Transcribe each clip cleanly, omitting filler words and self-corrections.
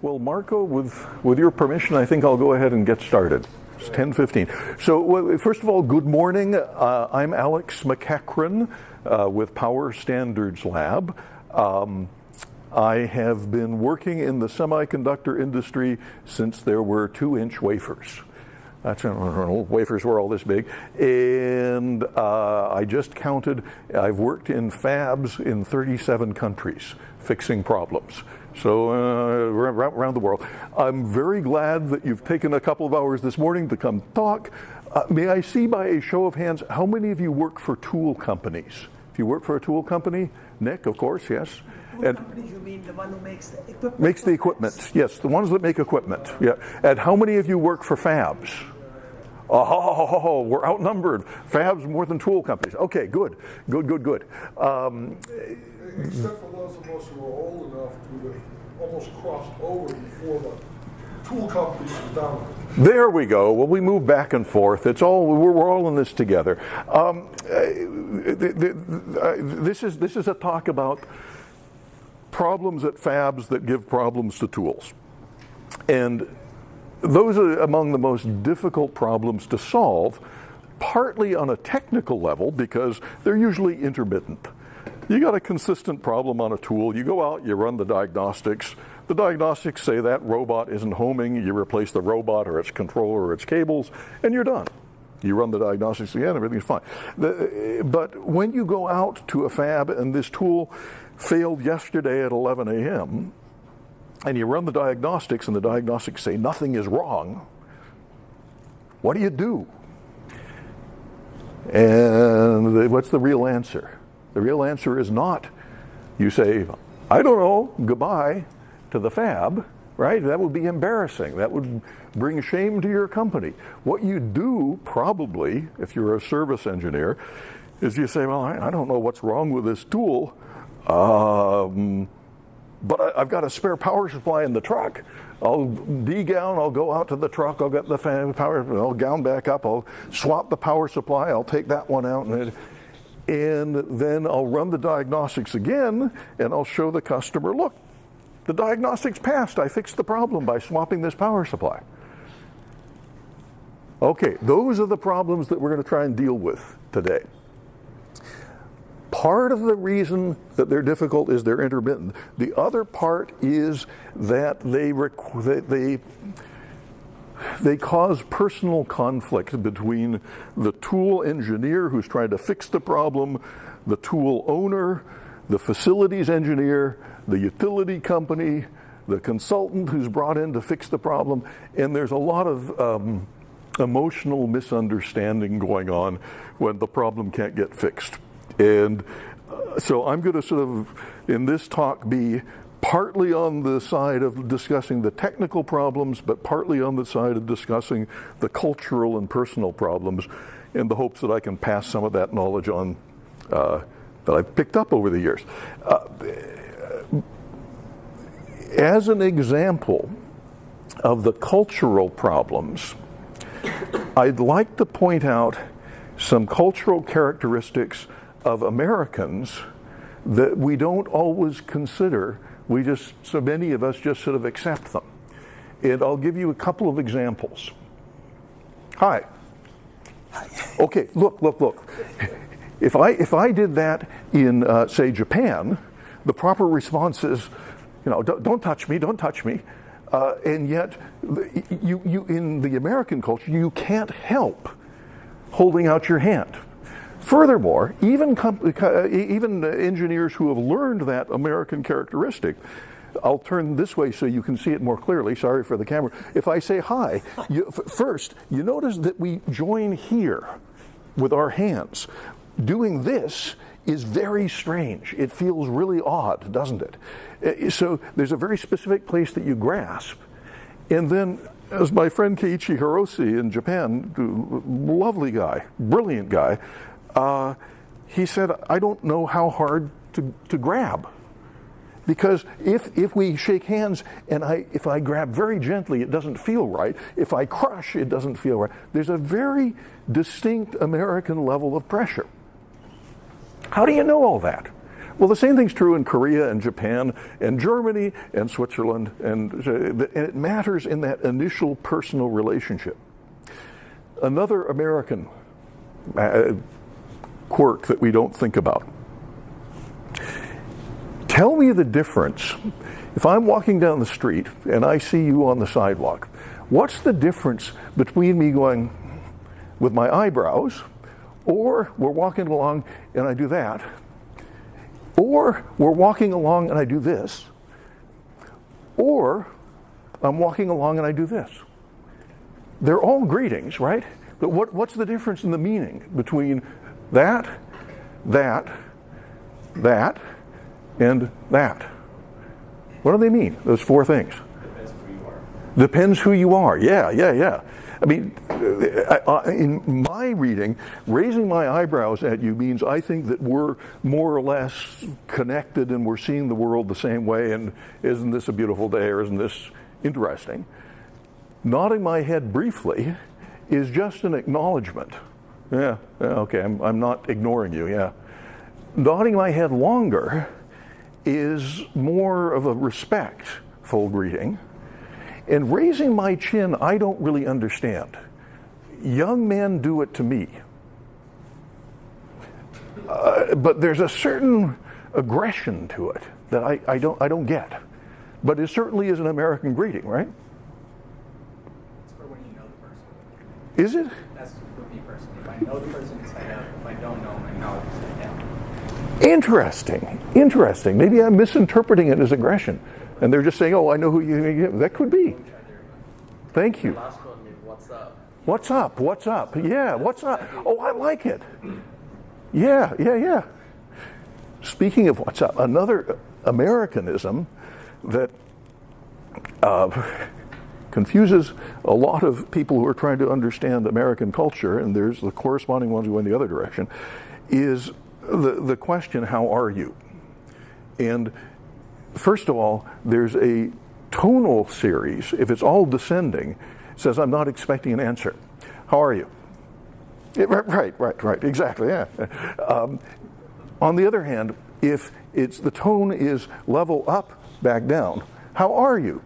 Well, Marco, with your permission, I think I'll go ahead and get started. It's 10:15. So, first of all, good morning. I'm Alex McEachran with Power Standards Lab. I have been working in the semiconductor industry since there were 2-inch wafers. That's wafers were all this big, and I just counted. I've worked in fabs in 37 countries, fixing problems. So around the world. I'm very glad that you've taken a couple of hours this morning to come talk. May I see by a show of hands, how many of you work for tool companies? If you work for a tool company, Nick, of course, yes. And companies, you mean the one who makes the equipment? Makes the equipment, yes, the ones that make equipment. Yeah. And how many of you work for fabs? Oh, we're outnumbered. Fabs more than tool companies. Okay, good. Except for those of us who are old enough to have almost crossed over before the tool companies were down. There we go. Well, we move back and forth. It's all we're all in this together. This is a talk about problems at fabs that give problems to tools, and those are among the most difficult problems to solve, partly on a technical level because they're usually intermittent. You got a consistent problem on a tool, you go out, you run the diagnostics say that robot isn't homing, you replace the robot or its controller or its cables, and you're done. You run the diagnostics again, everything's fine. But when you go out to a fab and this tool failed yesterday at 11 a.m., and you run the diagnostics and the diagnostics say nothing is wrong, what do? And what's the real answer? The real answer is not, you say, I don't know, goodbye to the fab, right? That would be embarrassing. That would bring shame to your company. What you do probably, if you're a service engineer, is you say, well, I don't know what's wrong with this tool, but I've got a spare power supply in the truck. I'll de-gown, I'll go out to the truck, I'll get the power, I'll gown back up, I'll swap the power supply, I'll take that one out, and then I'll run the diagnostics again, and I'll show the customer, look, the diagnostics passed, I fixed the problem by swapping this power supply. Okay, those are the problems that we're going to try and deal with today. Part of the reason that they're difficult is they're intermittent. The other part is that they cause personal conflict between the tool engineer who's trying to fix the problem, the tool owner, the facilities engineer, the utility company, the consultant who's brought in to fix the problem, and there's a lot of emotional misunderstanding going on when the problem can't get fixed. And so I'm going to sort of, in this talk, be partly on the side of discussing the technical problems, but partly on the side of discussing the cultural and personal problems, in the hopes that I can pass some of that knowledge on that I've picked up over the years. As an example of the cultural problems, I'd like to point out some cultural characteristics of Americans that we don't always consider. So many of us just sort of accept them. And I'll give you a couple of examples. Hi. Okay, look. If I did that in, say, Japan, the proper response is, don't touch me. And yet, you in the American culture, you can't help holding out your hand. Furthermore, even engineers who have learned that American characteristic, I'll turn this way so you can see it more clearly. Sorry for the camera. If I say hi, first, you notice that we join here with our hands. Doing this is very strange. It feels really odd, doesn't it? So there's a very specific place that you grasp. And then, as my friend Keiichi Hiroshi in Japan, lovely guy, brilliant guy, he said, I don't know how hard to grab. Because if we shake hands and if I grab very gently, it doesn't feel right. If I crush, it doesn't feel right. There's a very distinct American level of pressure. How do you know all that? Well, the same thing's true in Korea and Japan and Germany and Switzerland, and it matters in that initial personal relationship. Another American quirk that we don't think about. Tell me the difference. If I'm walking down the street and I see you on the sidewalk, what's the difference between me going with my eyebrows, or we're walking along and I do that, or we're walking along and I do this, or I'm walking along and I do this? They're all greetings, right? But what's the difference in the meaning between that, and that? What do they mean, those four things? Depends who you are. Depends who you are. Yeah. I mean, in my reading, raising my eyebrows at you means I think that we're more or less connected and we're seeing the world the same way, and isn't this a beautiful day, or isn't this interesting? Nodding my head briefly is just an acknowledgement. Yeah, okay, I'm not ignoring you, yeah. Nodding my head longer is more of a respectful greeting. And raising my chin, I don't really understand. Young men do it to me. But there's a certain aggression to it that I don't get. But it certainly is an American greeting, right? It's for when you know the person. Is it? That's for me personally. If I know the person, it's head up. If I don't know them, I acknowledge it's head down. Interesting. Maybe I'm misinterpreting it as aggression. And they're just saying, oh, I know who you are. That could be. Thank you. Last one is what's up? What's up? Yeah, what's up? Oh, I like it. Yeah. Speaking of what's up, another Americanism that confuses a lot of people who are trying to understand American culture, and there's the corresponding ones who go in the other direction, is the question, how are you? And first of all, there's a tonal series. If it's all descending, it says, I'm not expecting an answer. How are you? Right. Exactly, yeah. On the other hand, if the tone is level up, back down, how are you?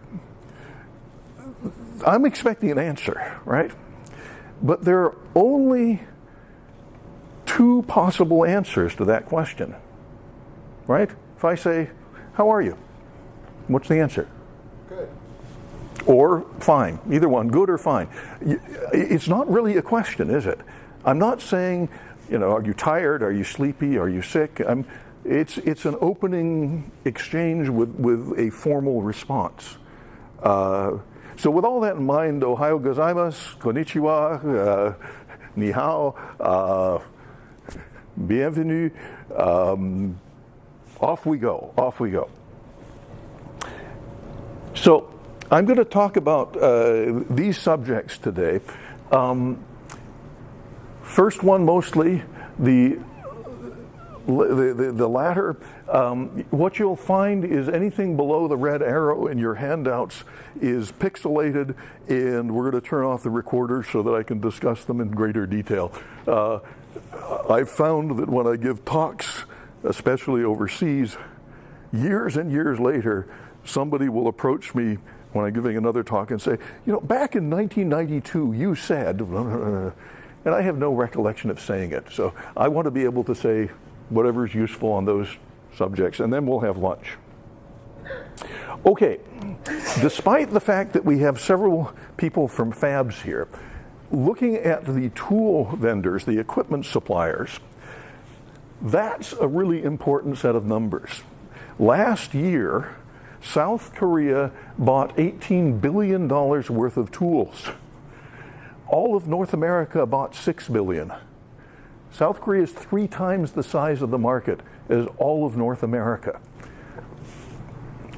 I'm expecting an answer, right? But there are only two possible answers to that question, right? If I say, how are you? What's the answer? Good. Or fine, either one, good or fine. It's not really a question, is it? I'm not saying, are you tired? Are you sleepy? Are you sick? It's an opening exchange with a formal response. So with all that in mind, Ohayo gozaimasu, konnichiwa, ni hao, bienvenue, off we go. So I'm going to talk about these subjects today. First one, mostly the latter. What you'll find is anything below the red arrow in your handouts is pixelated, and we're going to turn off the recorder so that I can discuss them in greater detail. I've found that when I give talks, especially overseas, years and years later, somebody will approach me when I'm giving another talk and say, back in 1992, you said, and I have no recollection of saying it. So I want to be able to say whatever is useful on those subjects, and then we'll have lunch. Okay, despite the fact that we have several people from fabs here, looking at the tool vendors, the equipment suppliers, that's a really important set of numbers. Last year, South Korea bought $18 billion worth of tools. All of North America bought $6 billion. South Korea is 3 times the size of the market as all of North America.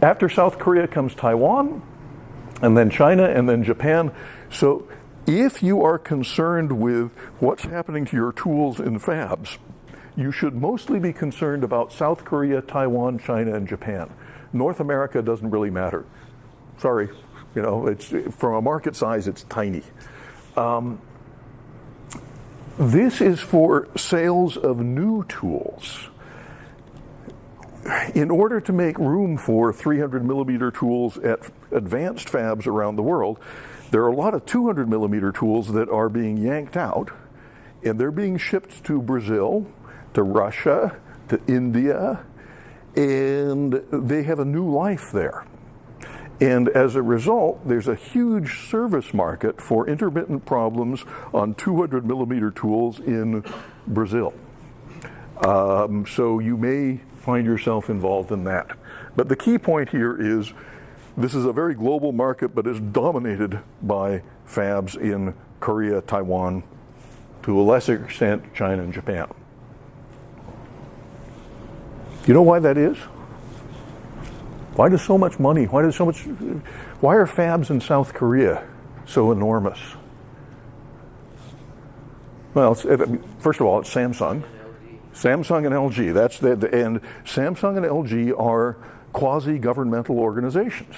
After South Korea comes Taiwan, and then China, and then Japan. So if you are concerned with what's happening to your tools in fabs, you should mostly be concerned about South Korea, Taiwan, China, and Japan. North America doesn't really matter. Sorry, it's from a market size, it's tiny. This is for sales of new tools. in order to make room for 300 millimeter tools at advanced fabs around the world, there are a lot of 200 millimeter tools that are being yanked out, and they're being shipped to Brazil, to Russia, to India, and they have a new life there. And as a result, there's a huge service market for intermittent problems on 200 millimeter tools in Brazil. So you may find yourself involved in that. But the key point here is this is a very global market, but is dominated by fabs in Korea, Taiwan, to a lesser extent, China and Japan. You know why that is? Why does so much money, why are fabs in South Korea so enormous? Well, first of all, it's Samsung. Samsung and LG. And Samsung and LG are quasi-governmental organizations,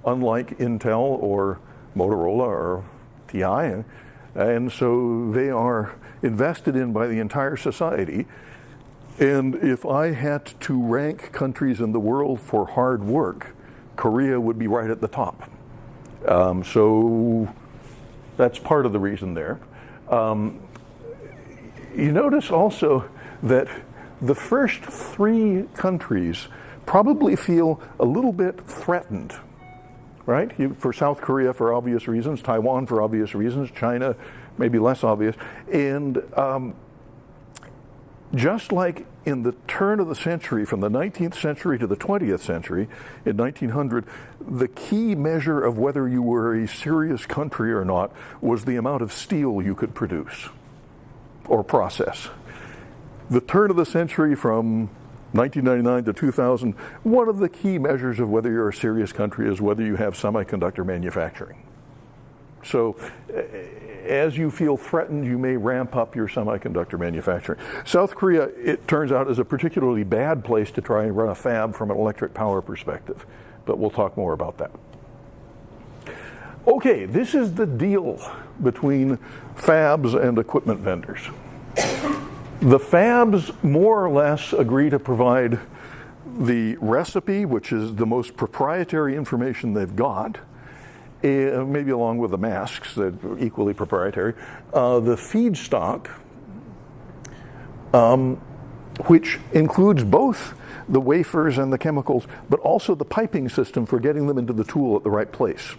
unlike Intel or Motorola or TI. And so they are invested in by the entire society. And if I had to rank countries in the world for hard work, Korea would be right at the top. So that's part of the reason there. You notice also that the first three countries probably feel a little bit threatened, right? For South Korea for obvious reasons, Taiwan for obvious reasons, China maybe less obvious. And just like in the turn of the century, from the 19th century to the 20th century, in 1900, the key measure of whether you were a serious country or not was the amount of steel you could produce or process. The turn of the century from 1999 to 2000, one of the key measures of whether you're a serious country is whether you have semiconductor manufacturing. So as you feel threatened, you may ramp up your semiconductor manufacturing. South Korea, it turns out, is a particularly bad place to try and run a fab from an electric power perspective, but we'll talk more about that. Okay, this is the deal between fabs and equipment vendors. The fabs more or less agree to provide the recipe, which is the most proprietary information they've got, maybe along with the masks that are equally proprietary, the feedstock, which includes both the wafers and the chemicals, but also the piping system for getting them into the tool at the right place.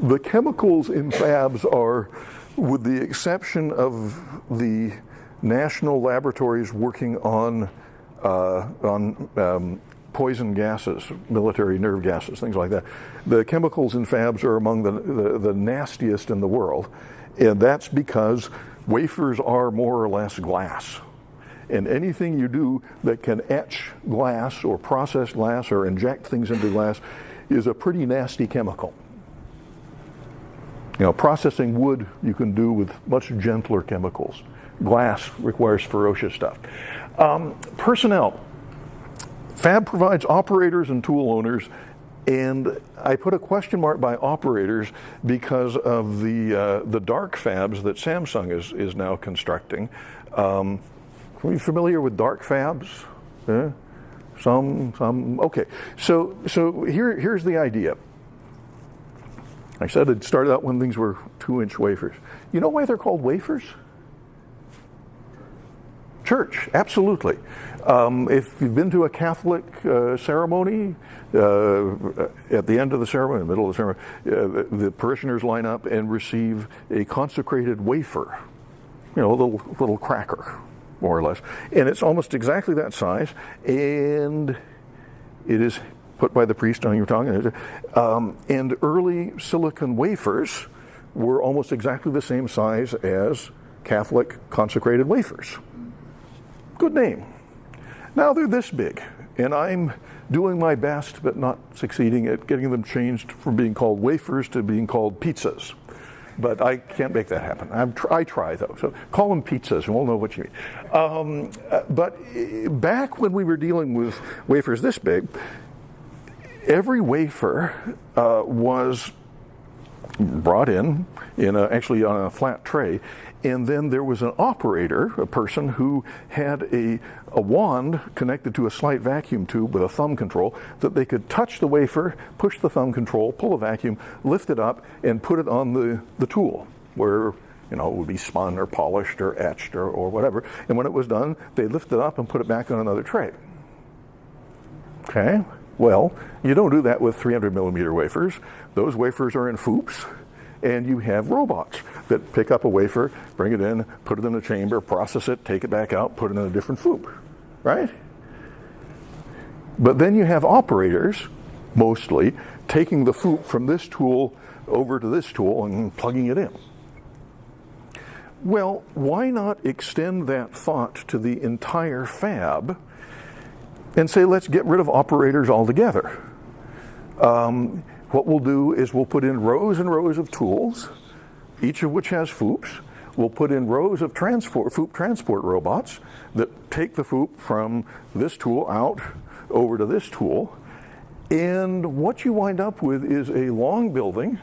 The chemicals in fabs are, with the exception of the national laboratories working on poison gases, military nerve gases, things like that. The chemicals in fabs are among the nastiest in the world, and that's because wafers are more or less glass. And anything you do that can etch glass or process glass or inject things into glass is a pretty nasty chemical. You know, processing wood you can do with much gentler chemicals. Glass requires ferocious stuff. Personnel. Fab provides operators and tool owners, and I put a question mark by operators because of the dark fabs that Samsung is now constructing. Are you familiar with dark fabs? Some. Okay. So here's the idea. I said it started out when things were 2-inch wafers. You know why they're called wafers? Church, absolutely. If you've been to a Catholic ceremony, at the end of the ceremony, in the middle of the ceremony, the parishioners line up and receive a consecrated wafer, you know, a little cracker, more or less. And it's almost exactly that size, and it is put by the priest on your tongue. And early silicon wafers were almost exactly the same size as Catholic consecrated wafers. Good name. Now they're this big, and I'm doing my best but not succeeding at getting them changed from being called wafers to being called pizzas. But I can't make that happen. I try, though. So call them pizzas, and we'll know what you mean. But back when we were dealing with wafers this big, every wafer was brought in actually on a flat tray, and then there was an operator, a person who had a wand connected to a slight vacuum tube with a thumb control that they could touch the wafer, push the thumb control, pull a vacuum, lift it up, and put it on the tool where it would be spun or polished or etched or whatever. And when it was done, they lift it up and put it back on another tray. Okay? Well, you don't do that with 300 millimeter wafers. Those wafers are in FOUPs, and you have robots that pick up a wafer, bring it in, put it in a chamber, process it, take it back out, put it in a different FOUP, right? But then you have operators, mostly, taking the FOUP from this tool over to this tool and plugging it in. Well, why not extend that thought to the entire fab and say, let's get rid of operators altogether? What we'll do is we'll put in rows and rows of tools, each of which has FOUPs. We'll put in rows of FOUP transport robots that take the FOUP from this tool out over to this tool. And what you wind up with is a long building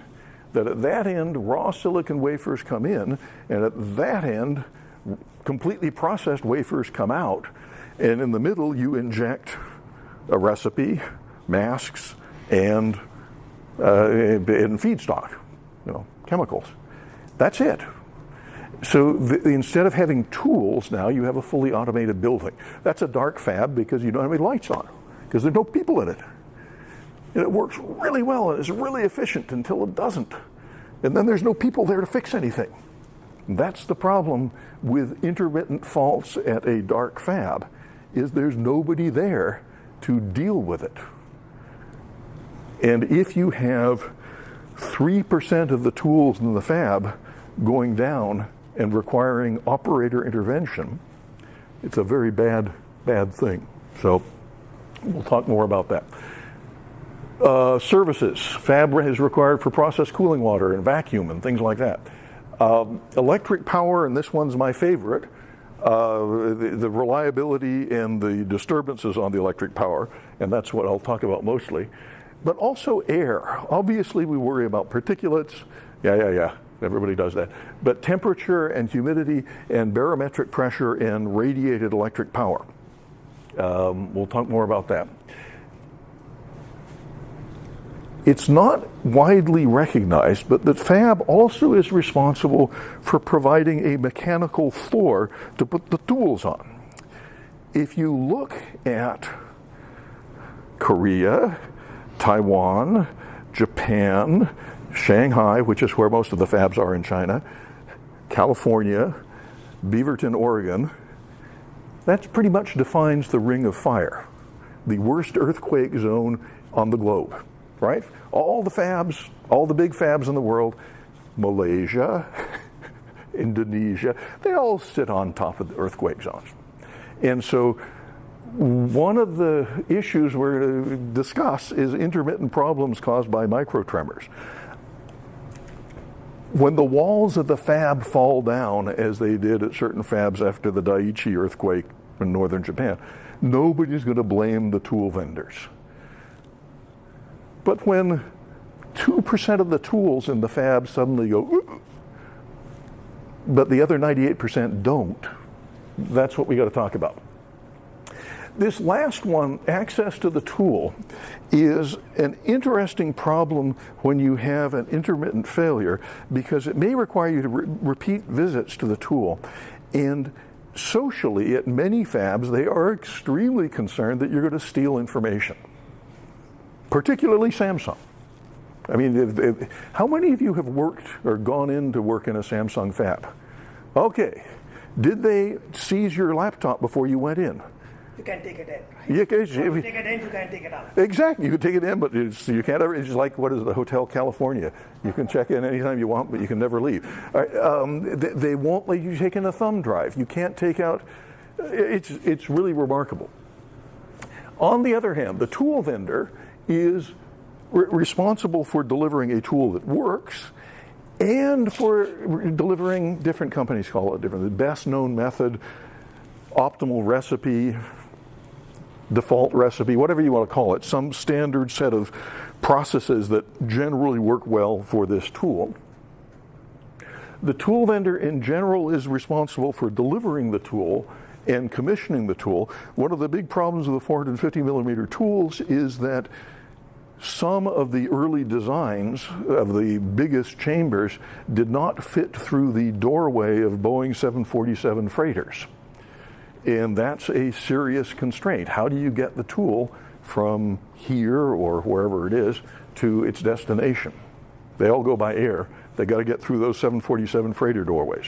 that at that end, raw silicon wafers come in, and at that end, completely processed wafers come out. And in the middle, you inject a recipe, masks, and feedstock, chemicals. That's it. So instead of having tools now, you have a fully automated building. That's a dark fab because you don't have any lights on, because there's no people in it. And it works really well and is really efficient until it doesn't. And then there's no people there to fix anything. That's the problem with intermittent faults at a dark fab, is there's nobody there to deal with it. And if you have 3% of the tools in the fab going down and requiring operator intervention, it's a very bad thing. So we'll talk more about that. Services. Fab is required for process cooling water and vacuum and things like that. Electric power, and this one's my favorite, the reliability and the disturbances on the electric power, and that's what I'll talk about mostly. But also air. Obviously we worry about particulates. Yeah. Everybody does that. But temperature and humidity and barometric pressure and radiated electric power. We'll talk more about that. It's not widely recognized, but the fab also is responsible for providing a mechanical floor to put the tools on. If you look at Korea, Taiwan, Japan, Shanghai, which is where most of the fabs are in China, California, Beaverton, Oregon, that pretty much defines the Ring of Fire, the worst earthquake zone on the globe. Right? All the fabs, all the big fabs in the world, Malaysia, Indonesia, they all sit on top of the earthquake zones. And so one of the issues we're going to discuss is intermittent problems caused by microtremors. When the walls of the fab fall down, as they did at certain fabs after the Daiichi earthquake in northern Japan, nobody's going to blame the tool vendors. But when 2% of the tools in the fab suddenly go, but the other 98% don't, that's what we got to talk about. This last one, access to the tool, is an interesting problem when you have an intermittent failure, because it may require you to repeat visits to the tool. And socially, at many fabs, they are extremely concerned that you're going to steal information. Particularly Samsung. I mean, how many of you have worked or gone in to work in a Samsung fab? Okay. Did they seize your laptop before you went in? You can take it in. Right? You can take it in, you can take it out. Exactly. You can take it in, but you can't ever. It's like, what is the Hotel California? You can check in anytime you want, but you can never leave. All right, they won't let you take in a thumb drive. You can't take out. It's really remarkable. On the other hand, the tool vendor is responsible for delivering a tool that works and for delivering, different companies call it different, the best known method, optimal recipe, default recipe, whatever you want to call it, some standard set of processes that generally work well for this tool. The tool vendor in general is responsible for delivering the tool and commissioning the tool. One of the big problems with the 450 millimeter tools is that some of the early designs of the biggest chambers did not fit through the doorway of Boeing 747 freighters. And that's a serious constraint. How do you get the tool from here or wherever it is to its destination? They all go by air. They got to get through those 747 freighter doorways.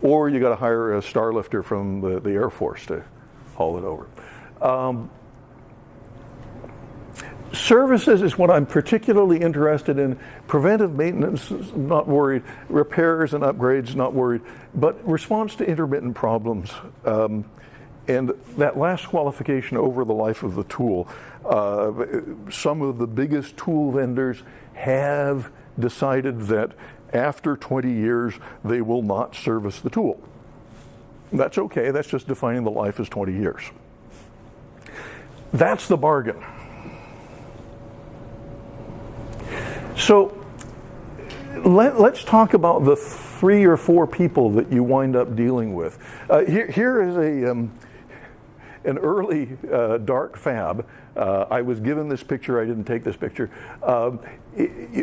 Or you got to hire a starlifter from the Air Force to haul it over. Services is what I'm particularly interested in. Preventive maintenance, not worried. Repairs and upgrades, not worried. But response to intermittent problems, and that last qualification over the life of the tool. Some of the biggest tool vendors have decided that after 20 years, they will not service the tool. That's okay, that's just defining the life as 20 years. That's the bargain. So let's talk about the 3 or 4 people that you wind up dealing with. Here is an early dark fab. I was given this picture, I didn't take this picture.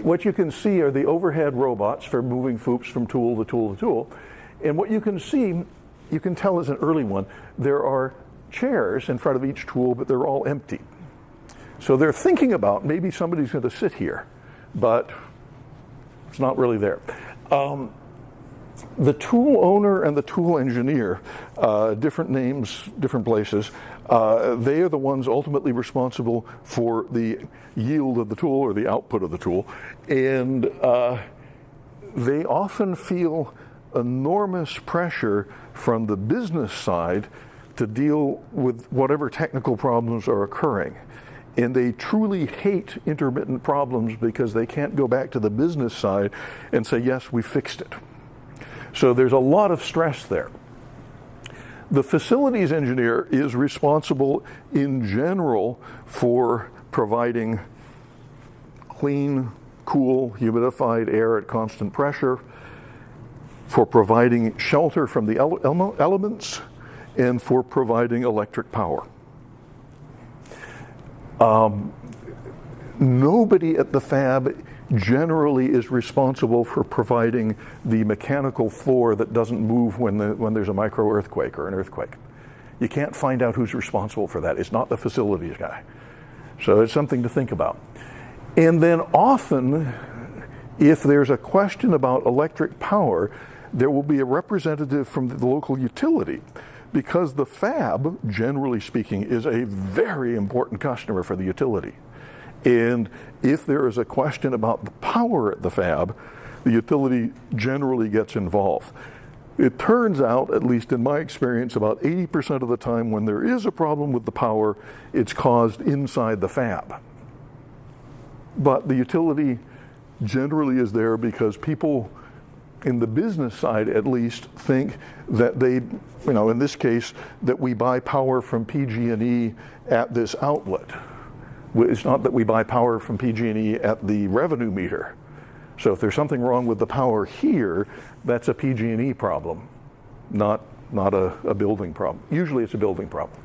What you can see are the overhead robots for moving FOUPs from tool to tool to tool. And what you can see, you can tell is an early one. There are chairs in front of each tool, but they're all empty. So they're thinking about maybe somebody's going to sit here, but it's not really there. The tool owner and the tool engineer, different names, different places, they are the ones ultimately responsible for the yield of the tool or the output of the tool. And they often feel enormous pressure from the business side to deal with whatever technical problems are occurring. And they truly hate intermittent problems because they can't go back to the business side and say, yes, we fixed it. So there's a lot of stress there. The facilities engineer is responsible in general for providing clean, cool, humidified air at constant pressure, for providing shelter from the elements, and for providing electric power. Nobody at the fab generally is responsible for providing the mechanical floor that doesn't move when there's a micro earthquake or an earthquake. You can't find out who's responsible for that. It's not the facilities guy. So it's something to think about. And then often, if there's a question about electric power, there will be a representative from the local utility, because the fab, generally speaking, is a very important customer for the utility. And if there is a question about the power at the fab, the utility generally gets involved. It turns out, at least in my experience, about 80% of the time when there is a problem with the power, it's caused inside the fab. But the utility generally is there because people in the business side at least think that they, in this case, that we buy power from PG&E at this outlet. It's not that we buy power from PG&E at the revenue meter. So if there's something wrong with the power here, that's a PG&E problem, not a building problem. Usually it's a building problem.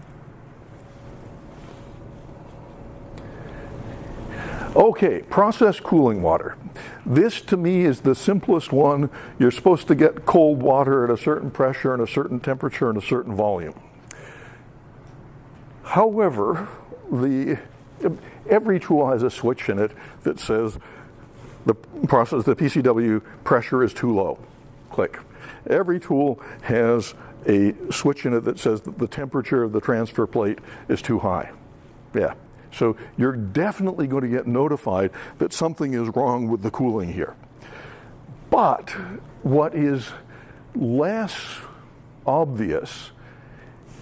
Okay, process cooling water. This to me is the simplest one. You're supposed to get cold water at a certain pressure and a certain temperature and a certain volume. However, every tool has a switch in it that says the PCW pressure is too low. Click. Every tool has a switch in it that says that the temperature of the transfer plate is too high. Yeah. So you're definitely going to get notified that something is wrong with the cooling here. But what is less obvious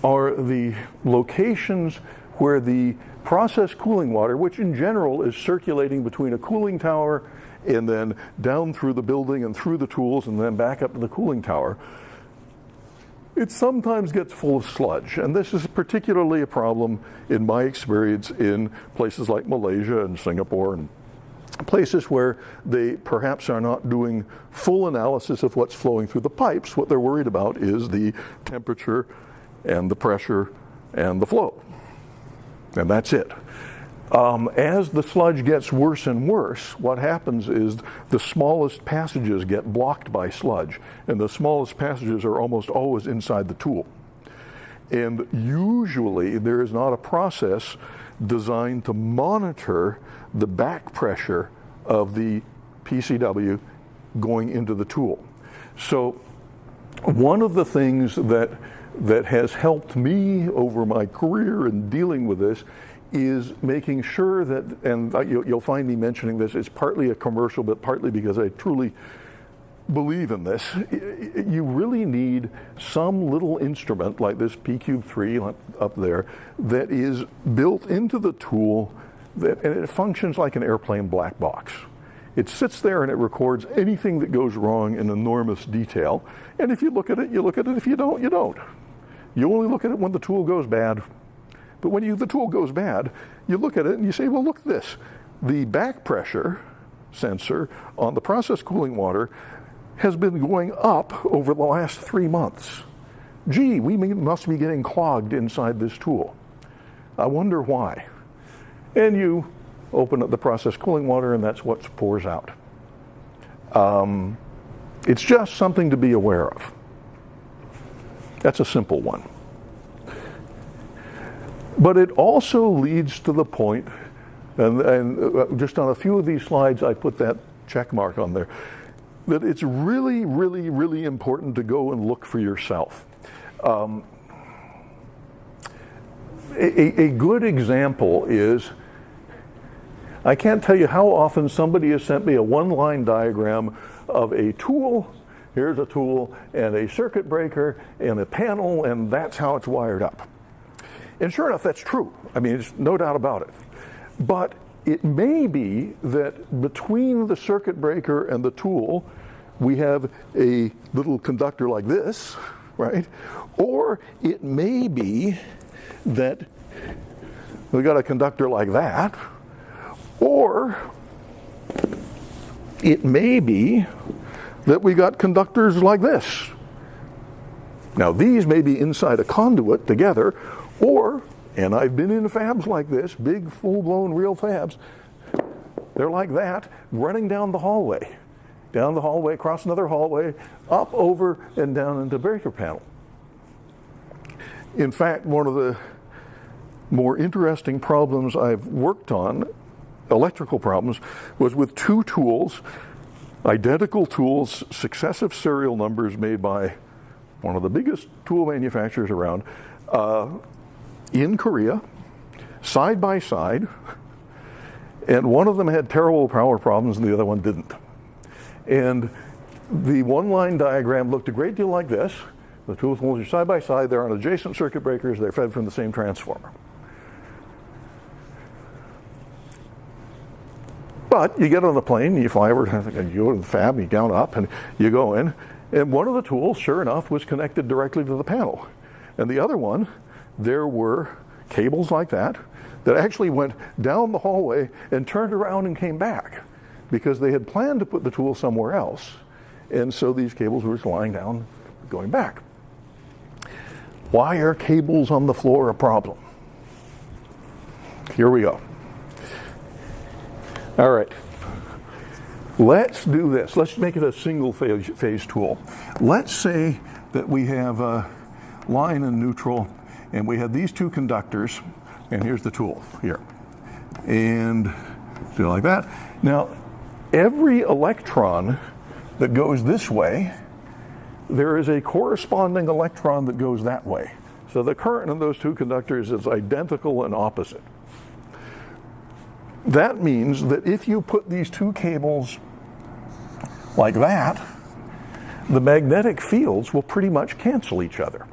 are the locations where the process cooling water, which in general is circulating between a cooling tower and then down through the building and through the tools and then back up to the cooling tower, it sometimes gets full of sludge. And this is particularly a problem in my experience in places like Malaysia and Singapore and places where they perhaps are not doing full analysis of what's flowing through the pipes. What they're worried about is the temperature and the pressure and the flow. And that's it. As the sludge gets worse and worse, what happens is the smallest passages get blocked by sludge, and the smallest passages are almost always inside the tool. And usually there is not a process designed to monitor the back pressure of the PCW going into the tool. So one of the things that has helped me over my career in dealing with this is making sure that, and you'll find me mentioning this, it's partly a commercial, but partly because I truly believe in this. You really need some little instrument like this PQ3 up there that is built into the tool, and it functions like an airplane black box. It sits there and it records anything that goes wrong in enormous detail. And if you look at it, you look at it. If you don't, you don't. You only look at it when the tool goes bad. But when the tool goes bad, you look at it and you say, well, look at this. The back pressure sensor on the process cooling water has been going up over the last 3 months. Gee, we must be getting clogged inside this tool. I wonder why. And you open up the process cooling water and that's what pours out. It's just something to be aware of. That's a simple one. But it also leads to the point, and just on a few of these slides I put that check mark on there, that it's really, really, really important to go and look for yourself. A good example is, I can't tell you how often somebody has sent me a one-line diagram of a tool. Here's a tool and a circuit breaker and a panel, and that's how it's wired up. And sure enough, that's true. I mean, there's no doubt about it. But it may be that between the circuit breaker and the tool, we have a little conductor like this, right? Or it may be that we got a conductor like that. Or it may be that we got conductors like this. Now, these may be inside a conduit together, or, and I've been in fabs like this, big, full-blown real fabs, they're like that, running down the hallway, across another hallway, up, over, and down into the breaker panel. In fact, one of the more interesting problems I've worked on, electrical problems, was with two tools, identical tools, successive serial numbers made by one of the biggest tool manufacturers around, in Korea, side by side, and one of them had terrible power problems and the other one didn't. And the one-line diagram looked a great deal like this. The two tools are side by side, they're on adjacent circuit breakers, they're fed from the same transformer. But you get on the plane, you fly over, you go to the fab, you down up, and you go in, and one of the tools, sure enough, was connected directly to the panel. And the other one, there were cables like that actually went down the hallway and turned around and came back because they had planned to put the tool somewhere else. And so these cables were just lying down, going back. Why are cables on the floor a problem? Here we go. All right. Let's do this. Let's make it a single phase tool. Let's say that we have a line and neutral, and we have these two conductors, and here's the tool here. And do like that. Now, every electron that goes this way, there is a corresponding electron that goes that way. So the current in those two conductors is identical and opposite. That means that if you put these two cables like that, the magnetic fields will pretty much cancel each other.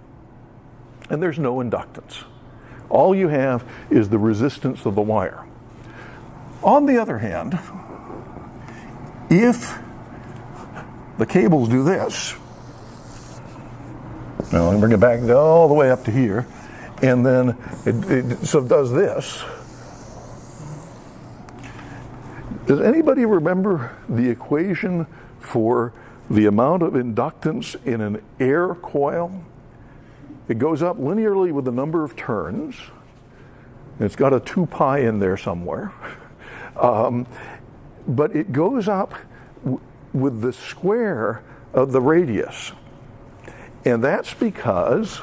And there's no inductance. All you have is the resistance of the wire. On the other hand, if the cables do this, Now, let me bring it back all the way up to here. And then it sort of does this. Does anybody remember the equation for the amount of inductance in an air coil? It goes up linearly with the number of turns. It's got a 2 pi in there somewhere. But it goes up with the square of the radius. And that's because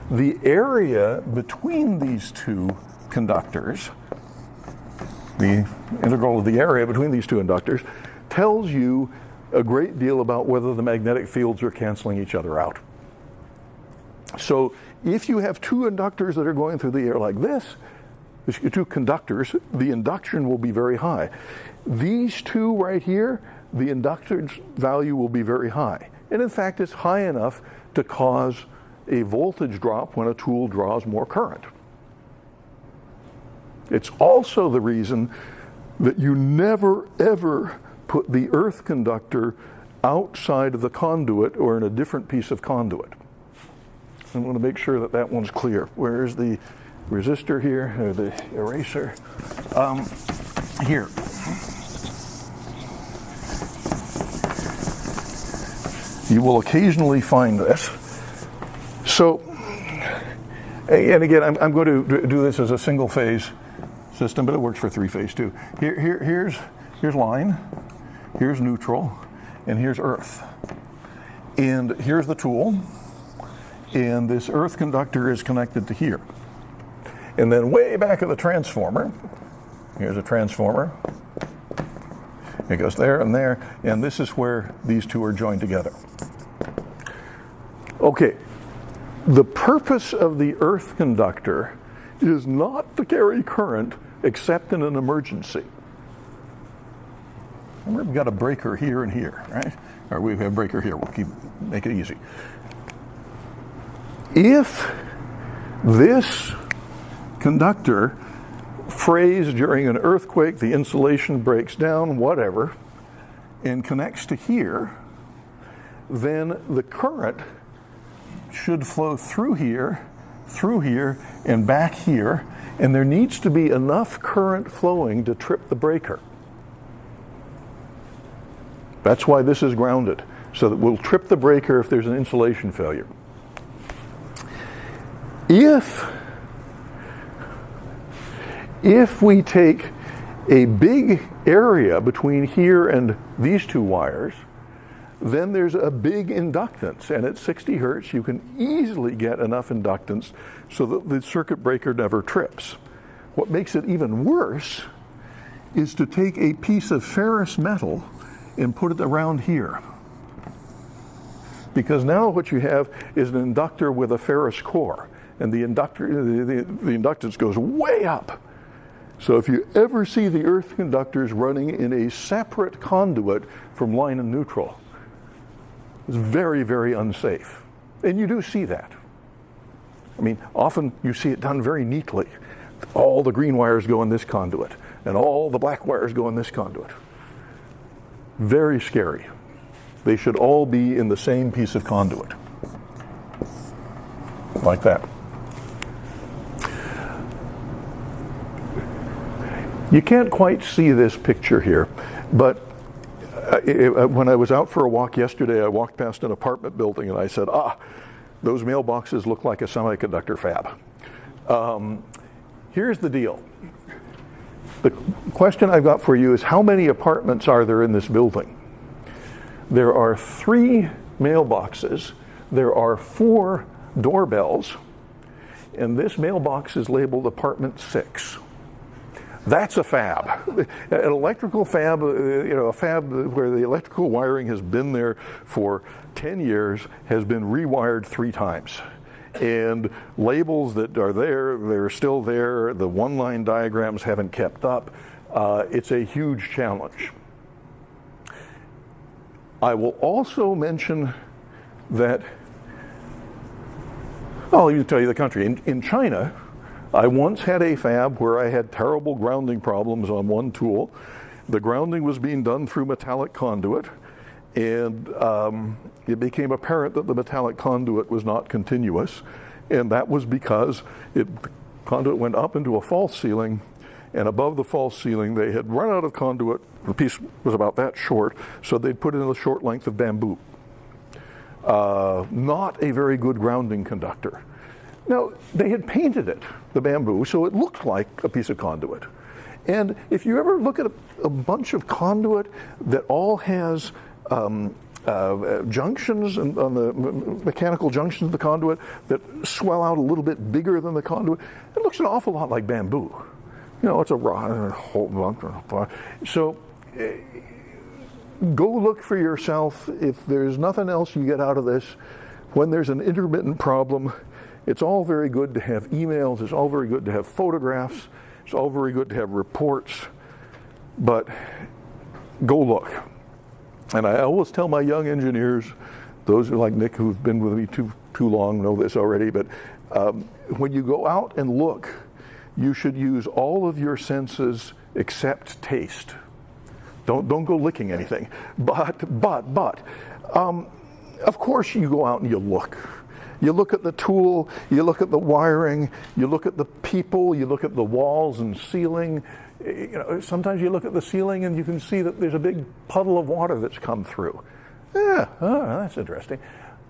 the area between these two conductors, the integral of the area between these two inductors, tells you a great deal about whether the magnetic fields are canceling each other out. So if you have two inductors that are going through the air like this, two conductors, the induction will be very high. These two right here, the inductance value will be very high. And in fact, it's high enough to cause a voltage drop when a tool draws more current. It's also the reason that you never, ever put the earth conductor outside of the conduit or in a different piece of conduit. I want to make sure that that one's clear. Where's the resistor here, or the eraser? Here. You will occasionally find this. So, and again, I'm going to do this as a single phase system, but it works for 3-phase too. Here's line, here's neutral, and here's earth. And here's the tool, and this earth conductor is connected to here. And then way back at the transformer, here's a transformer. It goes there, and this is where these two are joined together. Okay, the purpose of the earth conductor is not to carry current except in an emergency. Remember, we've got a breaker here and here, right? Or we have a breaker here, we'll make it easy. If this conductor frays during an earthquake, the insulation breaks down, whatever, and connects to here, then the current should flow through here, and back here, and there needs to be enough current flowing to trip the breaker. That's why this is grounded, so that we'll trip the breaker if there's an insulation failure. If we take a big area between here and these two wires, then there's a big inductance, and at 60 hertz you can easily get enough inductance so that the circuit breaker never trips. What makes it even worse is to take a piece of ferrous metal and put it around here. Because now what you have is an inductor with a ferrous core, and the inductance goes way up. So if you ever see the earth conductors running in a separate conduit from line and neutral, it's very, very unsafe. And you do see that. I mean, often you see it done very neatly. All the green wires go in this conduit, and all the black wires go in this conduit. Very scary. They should all be in the same piece of conduit. Like that. You can't quite see this picture here, but when I was out for a walk yesterday, I walked past an apartment building and I said, those mailboxes look like a semiconductor fab. Here's the deal. The question I've got for you is, how many apartments are there in this building? There are 3 mailboxes, there are 4 doorbells, and this mailbox is labeled apartment 6. That's a fab. An electrical fab, a fab where the electrical wiring has been there for 10 years, has been rewired 3 times. And labels that are there, they're still there. The one-line diagrams haven't kept up. It's a huge challenge. I will also mention that, I'll even tell you the country. In China, I once had a fab where I had terrible grounding problems on one tool. The grounding was being done through metallic conduit, and it became apparent that the metallic conduit was not continuous, and that was because the conduit went up into a false ceiling, and above the false ceiling they had run out of conduit. The piece was about that short, so they'd put in a short length of bamboo. Not a very good grounding conductor. Now, they had painted it, the bamboo, so it looked like a piece of conduit. And if you ever look at a bunch of conduit that all has junctions on the mechanical junctions of the conduit that swell out a little bit bigger than the conduit, it looks an awful lot like bamboo. You know, it's a rod. So go look for yourself. If there's nothing else you get out of this, when there's an intermittent problem, it's all very good to have emails. It's all very good to have photographs. It's all very good to have reports. But go look. And I always tell my young engineers, those who like Nick who've been with me too long know this already, but when you go out and look, you should use all of your senses except taste. Don't go licking anything. But of course you go out and you look. You look at the tool, you look at the wiring, you look at the people, you look at the walls and ceiling. You know, sometimes you look at the ceiling and you can see that there's a big puddle of water that's come through. Yeah, that's interesting.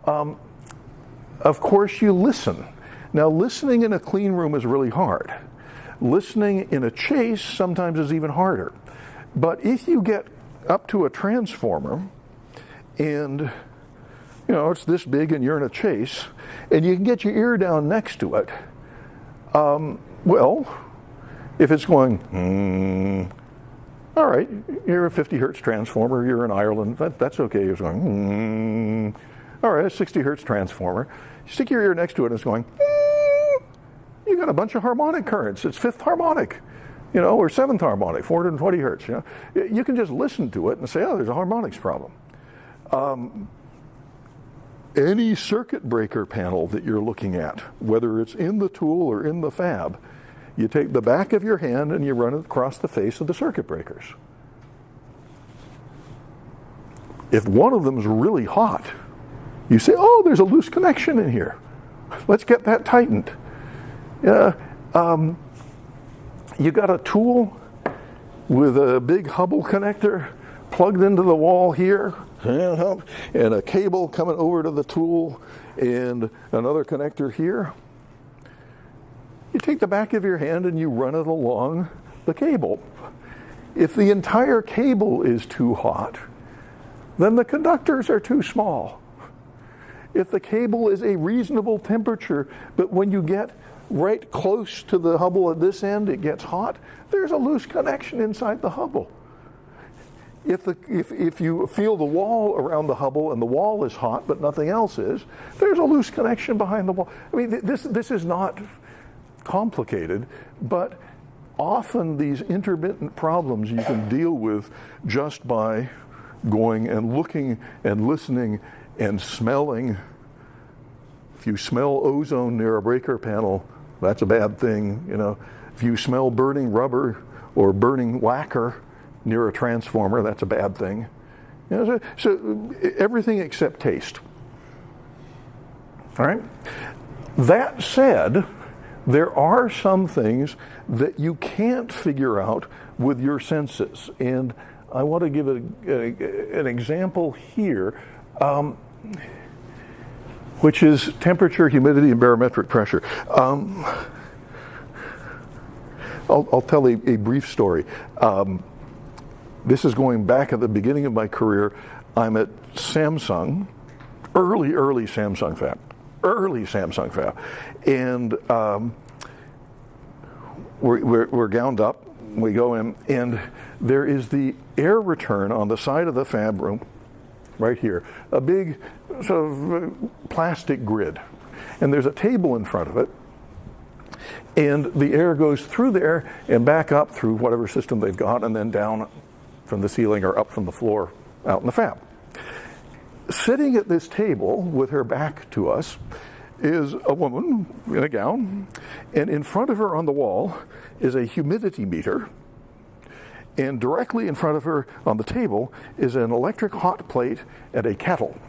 Of course you listen. Now, listening in a clean room is really hard. Listening in a chase sometimes is even harder. But if you get up to a transformer and you know, it's this big and you're in a chase, and you can get your ear down next to it, well, if it's going, all right, you're a 50 hertz transformer, you're in Ireland, that's okay. It's going, all right, a 60 hertz transformer. You stick your ear next to it and it's going, you got a bunch of harmonic currents. It's fifth harmonic, you know, or seventh harmonic, 420 hertz. You know, you can just listen to it and say, oh, there's a harmonics problem. Any circuit breaker panel that you're looking at, whether it's in the tool or in the fab, you take the back of your hand and you run it across the face of the circuit breakers. If one of them's really hot, you say, oh, there's a loose connection in here. Let's get that tightened. You got a tool with a big Hubble connector plugged into the wall here, and a cable coming over to the tool, and another connector here. You take the back of your hand and you run it along the cable. If the entire cable is too hot, then the conductors are too small. If the cable is a reasonable temperature, but when you get right close to the Hubble at this end, it gets hot, there's a loose connection inside the Hubble. If you feel the wall around the Hubble and the wall is hot but nothing else is, there's a loose connection behind the wall. I mean, this is not complicated, but often these intermittent problems you can deal with just by going and looking and listening and smelling. If you smell ozone near a breaker panel, that's a bad thing. You know, if you smell burning rubber or burning lacquer near a transformer, that's a bad thing. You know, so everything except taste. All right? That said, there are some things that you can't figure out with your senses. And I want to give an example here, which is temperature, humidity, and barometric pressure. I'll tell a brief story. This is going back at the beginning of my career. I'm at Samsung, early Samsung fab, and we're gowned up. We go in, and there is the air return on the side of the fab room, right here, a big sort of plastic grid, and there's a table in front of it, and the air goes through there and back up through whatever system they've got, and then down from the ceiling or up from the floor out in the fab. Sitting at this table with her back to us is a woman in a gown, and in front of her on the wall is a humidity meter, And directly in front of her on the table is an electric hot plate and a kettle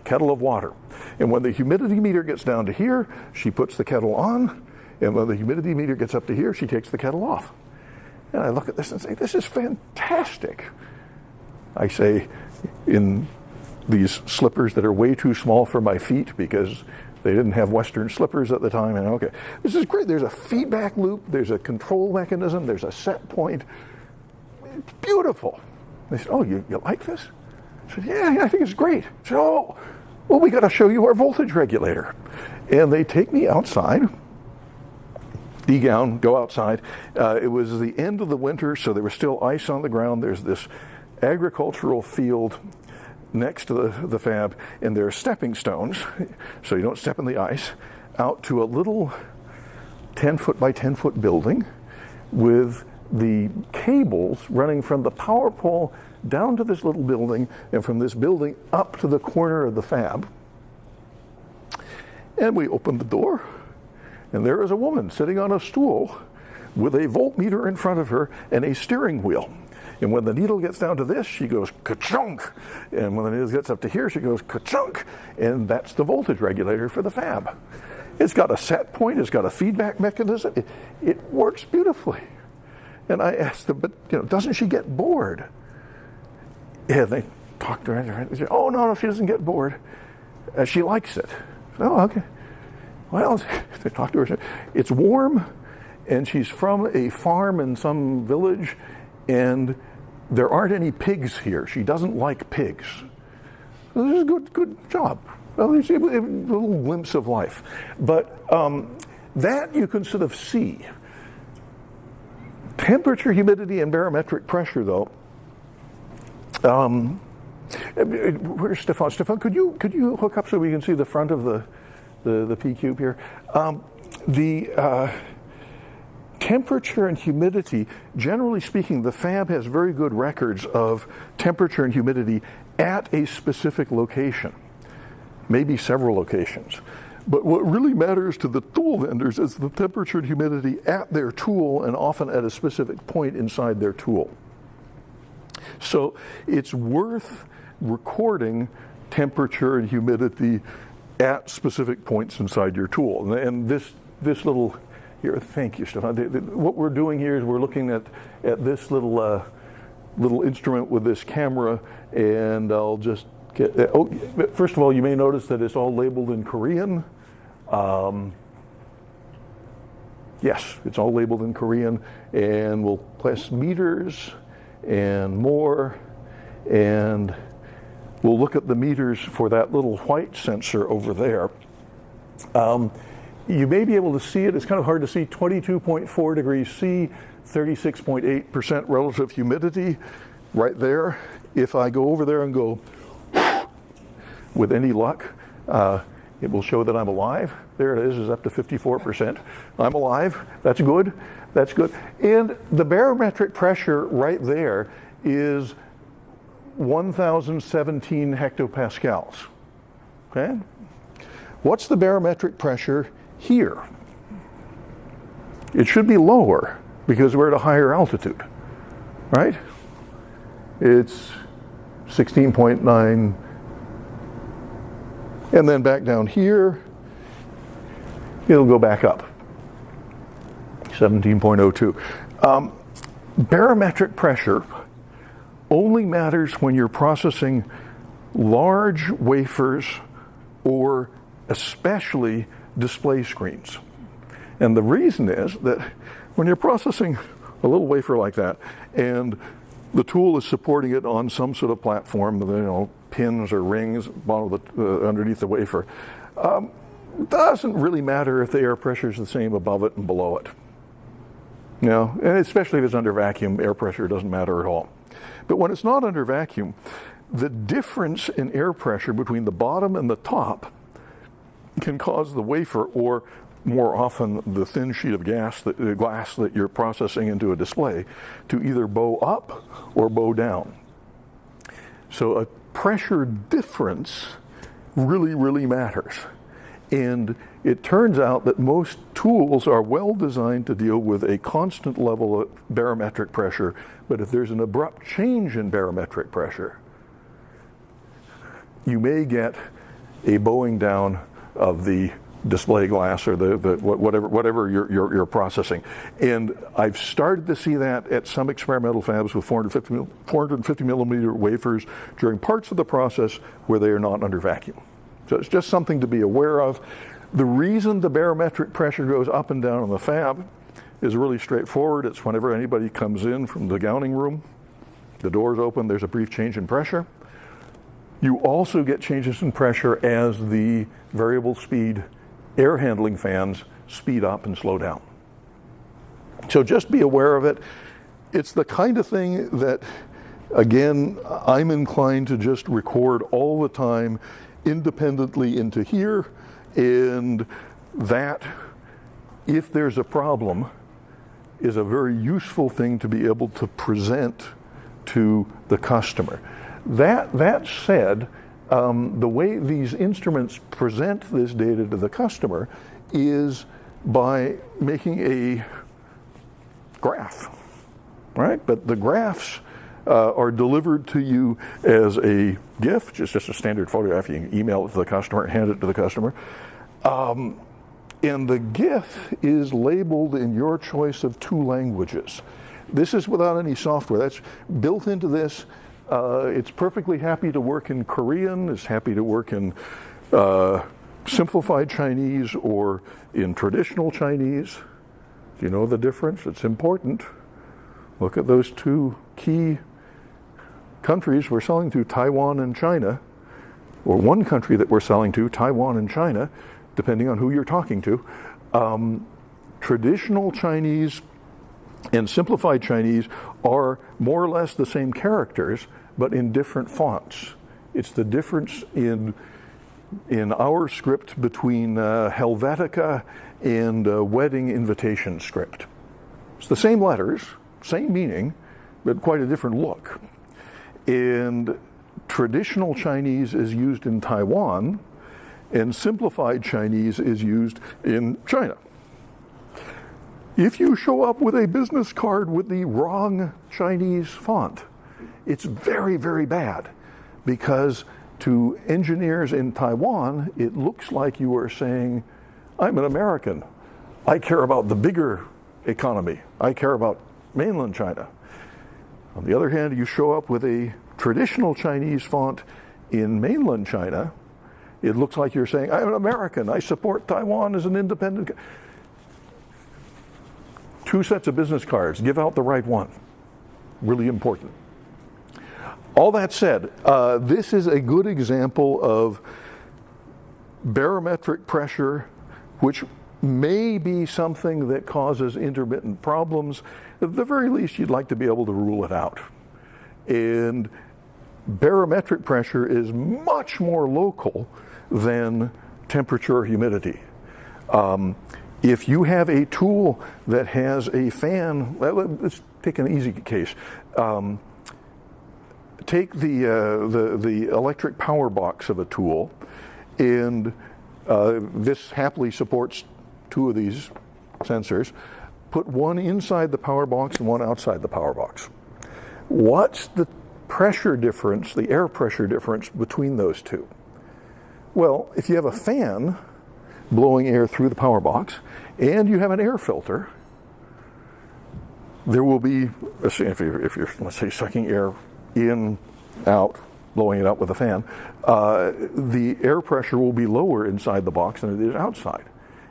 of water. And when the humidity meter gets down to here, she puts the kettle on, and when the humidity meter gets up to here, she takes the kettle off. And I look at this and say, this is fantastic. I say, in these slippers that are way too small for my feet because they didn't have Western slippers at the time, and okay, this is great. There's a feedback loop, there's a control mechanism, there's a set point. It's beautiful. They said, oh, you like this? I said, yeah, I think it's great. I said, oh, well, we got to show you our voltage regulator. And they take me outside, degown, go outside. It was the end of the winter, so there was still ice on the ground. There's this agricultural field next to the fab, and there are stepping stones, so you don't step in the ice, out to a little 10-foot by 10-foot building with the cables running from the power pole down to this little building, and from this building up to the corner of the fab. And we opened the door, and there is a woman sitting on a stool with a voltmeter in front of her and a steering wheel. And when the needle gets down to this, she goes ka-chunk. And when the needle gets up to here, she goes ka-chunk. And that's the voltage regulator for the fab. It's got a set point, it's got a feedback mechanism. It works beautifully. And I asked them, but doesn't she get bored? Yeah, they talked to her and they said, oh, no, she doesn't get bored. She likes it. Oh, okay. Well, they talked to her and said, it's warm, and she's from a farm in some village, and there aren't any pigs here. She doesn't like pigs. So this is a good job. Well, it's a little glimpse of life. But that you can sort of see. Temperature, humidity, and barometric pressure, though. Where's Stefan? Stefan, could you hook up so we can see the front of the P cube here? The temperature and humidity, generally speaking, the fab has very good records of temperature and humidity at a specific location, maybe several locations. But what really matters to the tool vendors is the temperature and humidity at their tool, and often at a specific point inside their tool. So it's worth recording temperature and humidity at specific points inside your tool. And this little here, thank you, Stefan. What we're doing here is we're looking at this little instrument with this camera, and I'll just get. First of all, you may notice that it's all labeled in Korean. Yes, it's all labeled in Korean, and we'll press meters and more, and we'll look at the meters for that little white sensor over there. You may be able to see it. It's kind of hard to see. 22.4 degrees C, 36.8% relative humidity right there. If I go over there and go with any luck, it will show that I'm alive. There it is up to 54%. I'm alive. That's good. That's good. And the barometric pressure right there is 1,017 hectopascals. Okay? What's the barometric pressure here? It should be lower because we're at a higher altitude, right? It's 16.9. And then back down here, it'll go back up, 17.02. Barometric pressure only matters when you're processing large wafers or especially display screens. And the reason is that when you're processing a little wafer like that and the tool is supporting it on some sort of platform, pins or rings underneath the wafer, doesn't really matter if the air pressure is the same above it and below it. And especially if it's under vacuum, air pressure doesn't matter at all. But when it's not under vacuum, the difference in air pressure between the bottom and the top can cause the wafer, or more often the thin sheet of glass that you're processing into a display, to either bow up or bow down. So a pressure difference really, really matters. And it turns out that most tools are well designed to deal with a constant level of barometric pressure, but if there's an abrupt change in barometric pressure, you may get a bowing down of the display glass or whatever you're processing. And I've started to see that at some experimental fabs with 450 millimeter wafers during parts of the process where they are not under vacuum. So it's just something to be aware of. The reason the barometric pressure goes up and down in the fab is really straightforward. It's whenever anybody comes in from the gowning room, the door's open, there's a brief change in pressure. You also get changes in pressure as the variable speed air handling fans speed up and slow down. So just be aware of it. It's the kind of thing that, again, I'm inclined to just record all the time independently into here, and that, if there's a problem, is a very useful thing to be able to present to the customer. That said, the way these instruments present this data to the customer is by making a graph, right? But the graphs are delivered to you as a GIF, just a standard photograph. You can email it to the customer, hand it to the customer. And the GIF is labeled in your choice of 2 languages. This is without any software. That's built into this. It's perfectly happy to work in Korean, it's happy to work in simplified Chinese or in traditional Chinese. Do you know the difference? It's important. Look at those 2 key countries we're selling to, Taiwan and China, or one country that we're selling to, Taiwan and China, depending on who you're talking to. Traditional Chinese and simplified Chinese are more or less the same characters, but in different fonts. It's the difference in our script between Helvetica and wedding invitation script. It's the same letters, same meaning, but quite a different look. And traditional Chinese is used in Taiwan, and simplified Chinese is used in China. If you show up with a business card with the wrong Chinese font, it's very, very bad, because to engineers in Taiwan, it looks like you are saying, I'm an American. I care about the bigger economy. I care about mainland China. On the other hand, you show up with a traditional Chinese font in mainland China, it looks like you're saying, I'm an American. I support Taiwan as an independent. 2 sets of business cards. Give out the right one. Really important. All that said, this is a good example of barometric pressure, which may be something that causes intermittent problems. At the very least, you'd like to be able to rule it out. And barometric pressure is much more local than temperature or humidity. If you have a tool that has a fan, let's take an easy case. Take the electric power box of a tool, and this happily supports 2 of these sensors. Put one inside the power box and one outside the power box. What's the pressure difference, the air pressure difference between those 2? Well, if you have a fan blowing air through the power box, and you have an air filter, there will be, if you're, let's say, sucking air in, out, blowing it out with a fan, the air pressure will be lower inside the box than it is outside.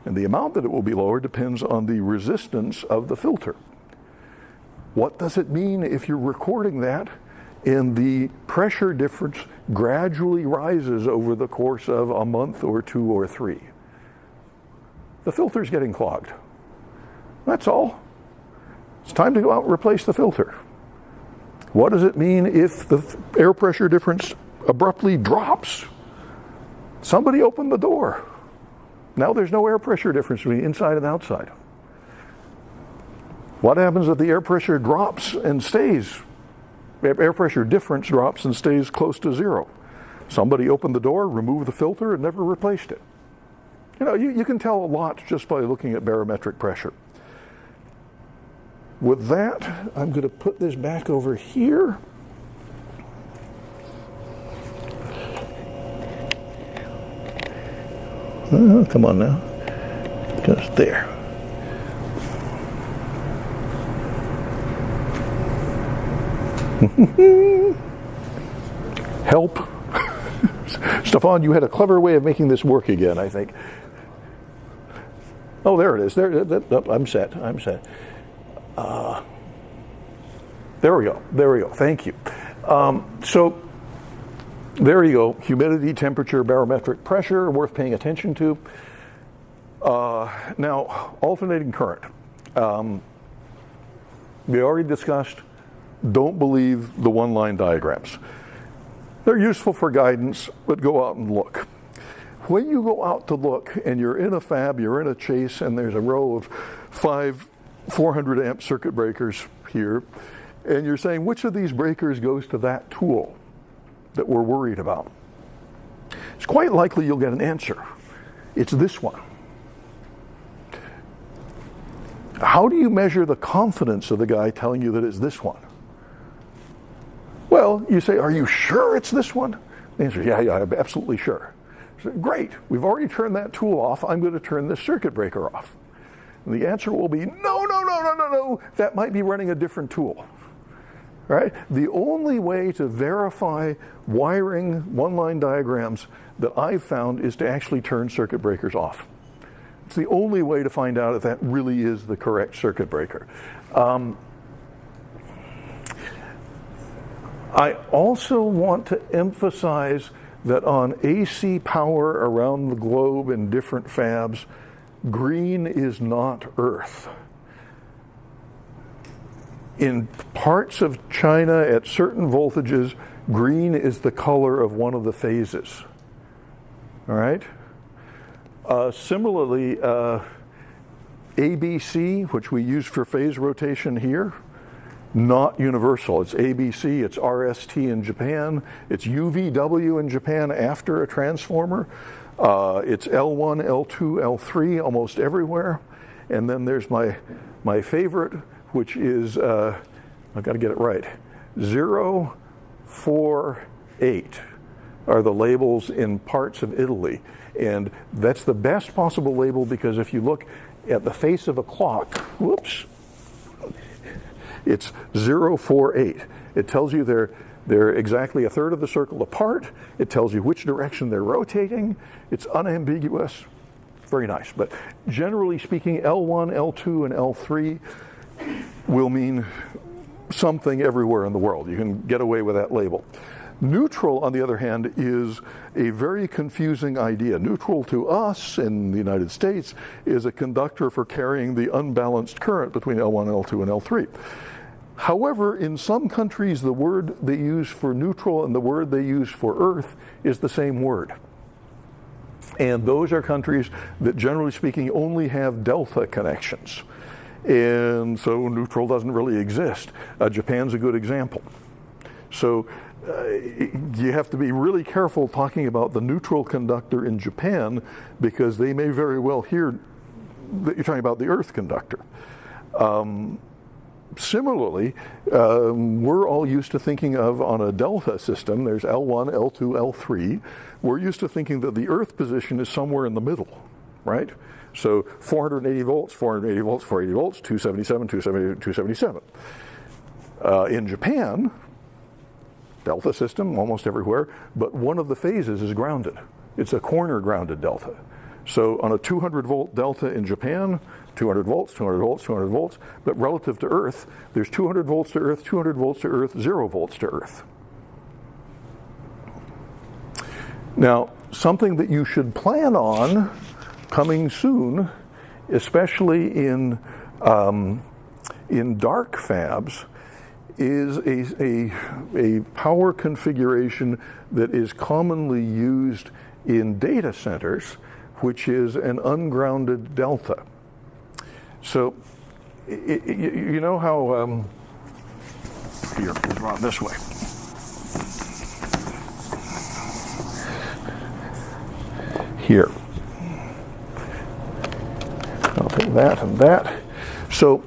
And the amount that it will be lower depends on the resistance of the filter. What does it mean if you're recording that and the pressure difference gradually rises over the course of a month or 2 or 3? The filter's getting clogged. That's all. It's time to go out and replace the filter. What does it mean if the air pressure difference abruptly drops? Somebody opened the door. Now there's no air pressure difference between inside and outside. What happens if the air pressure drops and stays? Air pressure difference drops and stays close to 0. Somebody opened the door, removed the filter, and never replaced it. You can tell a lot just by looking at barometric pressure. With that, I'm going to put this back over here. Come on now. Just there. Help. Stefan, you had a clever way of making this work again, I think. Oh, there it is. I'm set. There we go. Thank you. So there you go. Humidity, temperature, barometric pressure, worth paying attention to. Now, alternating current. We already discussed, don't believe the one-line diagrams. They're useful for guidance, but go out and look. When you go out to look and you're in a fab, you're in a chase, and there's a row of 5 400 amp circuit breakers here, and you're saying, which of these breakers goes to that tool that we're worried about? It's quite likely you'll get an answer. It's this one. How do you measure the confidence of the guy telling you that it's this one? Well, you say, are you sure it's this one? The answer is, yeah, I'm absolutely sure. So, great, we've already turned that tool off. I'm going to turn this circuit breaker off. And the answer will be, no, that might be running a different tool. Right? The only way to verify wiring one-line diagrams that I've found is to actually turn circuit breakers off. It's the only way to find out if that really is the correct circuit breaker. I also want to emphasize that on AC power around the globe in different fabs, green is not Earth. In parts of China at certain voltages, green is the color of one of the phases. All right? Similarly, ABC, which we use for phase rotation here, not universal. It's ABC, it's RST in Japan, it's UVW in Japan after a transformer, it's L1, L2, L3 almost everywhere. And then there's my favorite, which is, I've got to get it right, 0, 4, 8 are the labels in parts of Italy. And that's the best possible label because if you look at the face of a clock, whoops, it's 0, 4, 8. It tells you they're exactly a third of the circle apart. It tells you which direction they're rotating. It's unambiguous. Very nice. But generally speaking, L1, L2, and L3 will mean something everywhere in the world. You can get away with that label. Neutral, on the other hand, is a very confusing idea. Neutral to us in the United States is a conductor for carrying the unbalanced current between L1, L2, and L3. However, in some countries, the word they use for neutral and the word they use for Earth is the same word. And those are countries that, generally speaking, only have delta connections. And so neutral doesn't really exist. Japan's a good example. So you have to be really careful talking about the neutral conductor in Japan because they may very well hear that you're talking about the Earth conductor. Similarly, we're all used to thinking of on a delta system, there's L1, L2, L3. We're used to thinking that the Earth position is somewhere in the middle, right? So 480 volts, 480 volts, 480 volts, 277, 277. In Japan, delta system almost everywhere, but one of the phases is grounded. It's a corner grounded delta. So on a 200 volt delta in Japan, 200 volts, 200 volts, 200 volts, but relative to Earth, there's 200 volts to Earth, 200 volts to Earth, 0 volts to Earth. Now, something that you should plan on coming soon, especially in dark fabs, is a power configuration that is commonly used in data centers, which is an ungrounded delta. So, you know how, here, let's run this way. Here. take that and that. So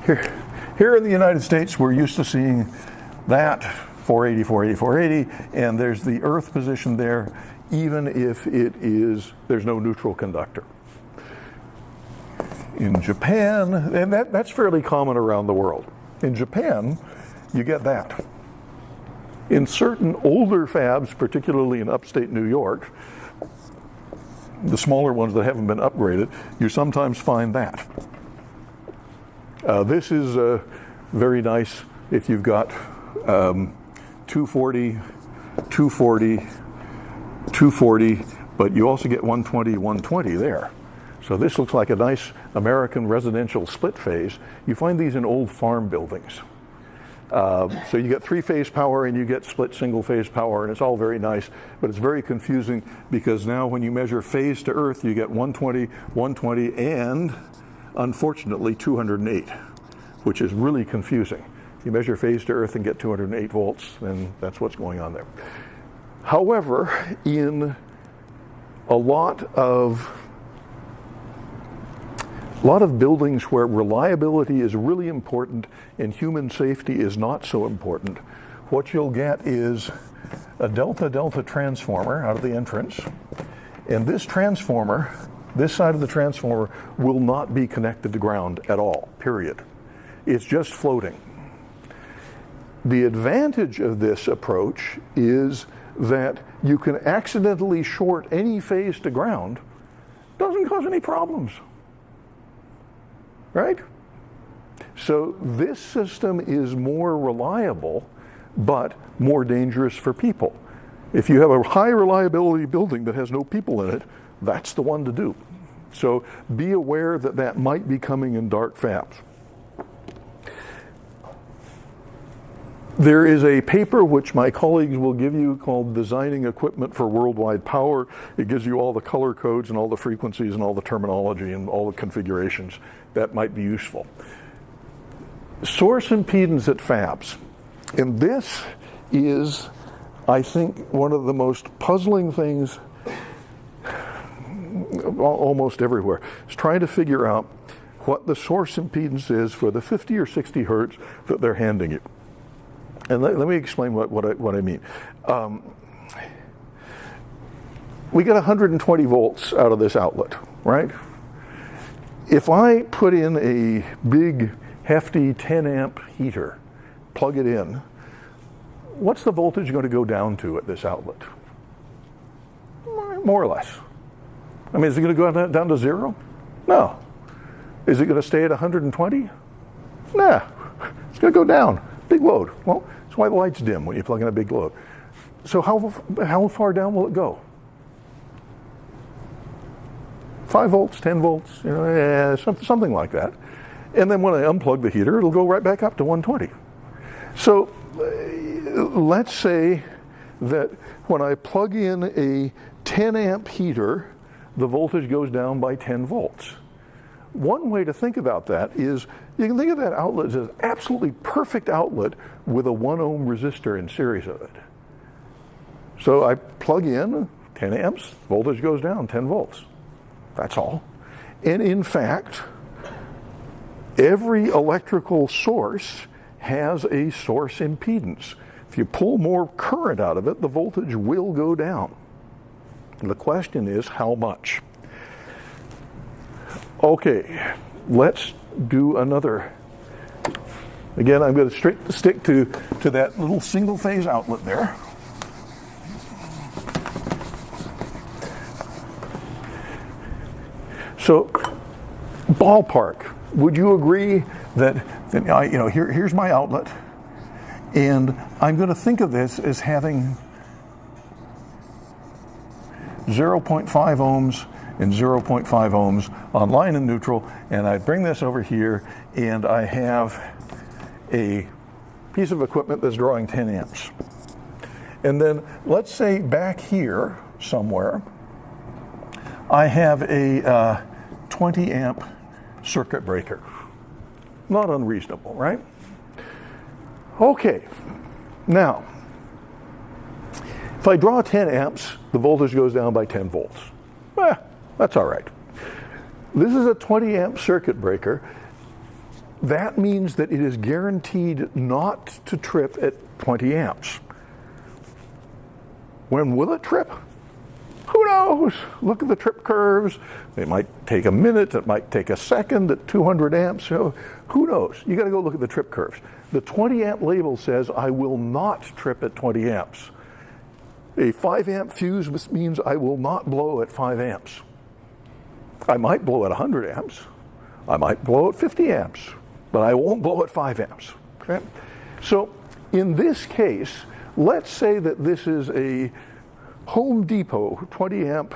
here in the United States, we're used to seeing that 480, 480, 480, and there's the Earth position there, even if there's no neutral conductor. In Japan, and that's fairly common around the world. In Japan, you get that. In certain older fabs, particularly in upstate New York, the smaller ones that haven't been upgraded, you sometimes find that. This is very nice if you've got 240, 240, 240, but you also get 120, 120 there. So this looks like a nice American residential split phase. You find these in old farm buildings. So you get three-phase power and you get split single-phase power, and it's all very nice, but it's very confusing because now when you measure phase to earth, you get 120, 120, and unfortunately 208, which is really confusing. If you measure phase to earth and get 208 volts, then that's what's going on there. However, in a lot of buildings where reliability is really important and human safety is not so important, what you'll get is a delta-delta transformer out of the entrance, and this transformer, this side of the transformer, will not be connected to ground at all, period. It's just floating. The advantage of this approach is that you can accidentally short any phase to ground. Doesn't cause any problems. Right? So this system is more reliable, but more dangerous for people. If you have a high reliability building that has no people in it, that's the one to do. So be aware that that might be coming in dark fabs. There is a paper which my colleagues will give you called Designing Equipment for Worldwide Power. It gives you all the color codes and all the frequencies and all the terminology and all the configurations that might be useful. Source impedance at fabs. And this is, I think, one of the most puzzling things almost everywhere. Is trying to figure out what the source impedance is for the 50 or 60 hertz that they're handing you. And let me explain what I mean. We get 120 volts out of this outlet, right? If I put in a big, hefty 10 amp heater, plug it in, what's the voltage going to go down to at this outlet? More or less. I mean, is it going to go down to zero? No. Is it going to stay at 120? Nah. It's going to go down. Big load. Well, that's why the lights dim when you plug in a big load. So how far down will it go? 5 volts, 10 volts, something like that. And then when I unplug the heater, it'll go right back up to 120. So let's say that when I plug in a 10 amp heater, the voltage goes down by 10 volts. One way to think about that is you can think of that outlet as an absolutely perfect outlet with a 1 ohm resistor in series of it. So I plug in 10 amps, voltage goes down 10 volts. That's all. And in fact, every electrical source has a source impedance. If you pull more current out of it, the voltage will go down. And the question is, how much? Okay, let's do another. Again, I'm going to stick to that little single phase outlet there. So, ballpark, would you agree that here's my outlet, and I'm going to think of this as having 0.5 ohms and 0.5 ohms on line and neutral, and I bring this over here, and I have a piece of equipment that's drawing 10 amps. And then let's say back here somewhere, I have a 20 amp circuit breaker. Not unreasonable, right? Okay, now, if I draw 10 amps, the voltage goes down by 10 volts. That's all right. This is a 20 amp circuit breaker. That means that it is guaranteed not to trip at 20 amps. When will it trip? Who knows? Look at the trip curves. It might take a minute. It might take a second at 200 amps. So who knows? You got to go look at the trip curves. The 20 amp label says I will not trip at 20 amps. A 5 amp fuse means I will not blow at 5 amps. I might blow at 100 amps. I might blow at 50 amps, but I won't blow at 5 amps. Okay? So in this case, let's say that this is a Home Depot 20 amp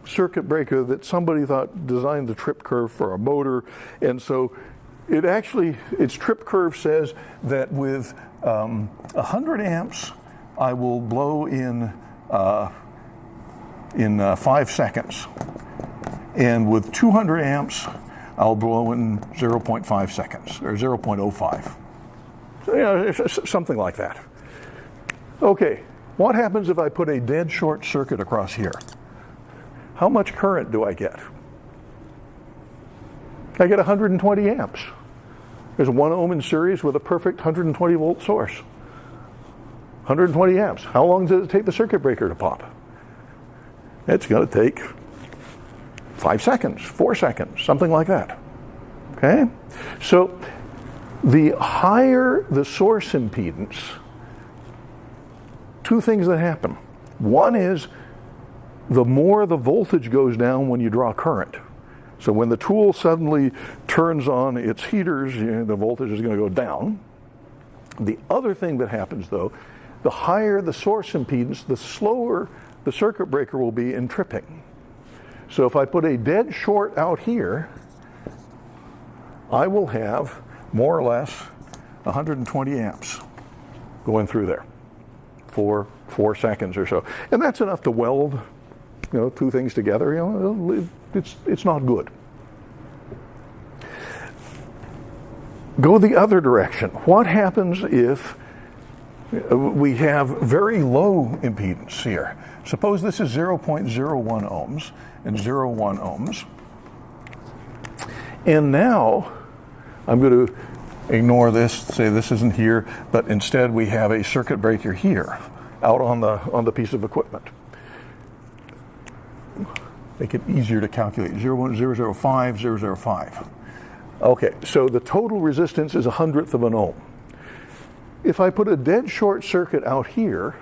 circuit breaker that somebody thought designed the trip curve for a motor, and so its trip curve says that with 100 amps I will blow in 5 seconds, and with 200 amps I'll blow in 0.5 seconds or 0.05. So, something like that. Okay. What happens if I put a dead short circuit across here? How much current do I get? I get 120 amps. There's 1 ohm in series with a perfect 120 volt source. 120 amps. How long does it take the circuit breaker to pop? It's going to take 5 seconds, 4 seconds, something like that. Okay? So the higher the source impedance, 2 things that happen. One is the more the voltage goes down when you draw current. So when the tool suddenly turns on its heaters, the voltage is going to go down. The other thing that happens, though, the higher the source impedance, the slower the circuit breaker will be in tripping. So if I put a dead short out here, I will have more or less 120 amps going through there for 4 seconds or so, and that's enough to weld, 2 things together. It's not good. Go the other direction. What happens if we have very low impedance here? Suppose this is 0.01 ohms and 0.1 ohms, and now I'm going to ignore this, say this isn't here, but instead we have a circuit breaker here out on the piece of equipment. Make it easier to calculate. 0.005, 0.005. Okay, so the total resistance is 1/100th of an ohm. If I put a dead short circuit out here,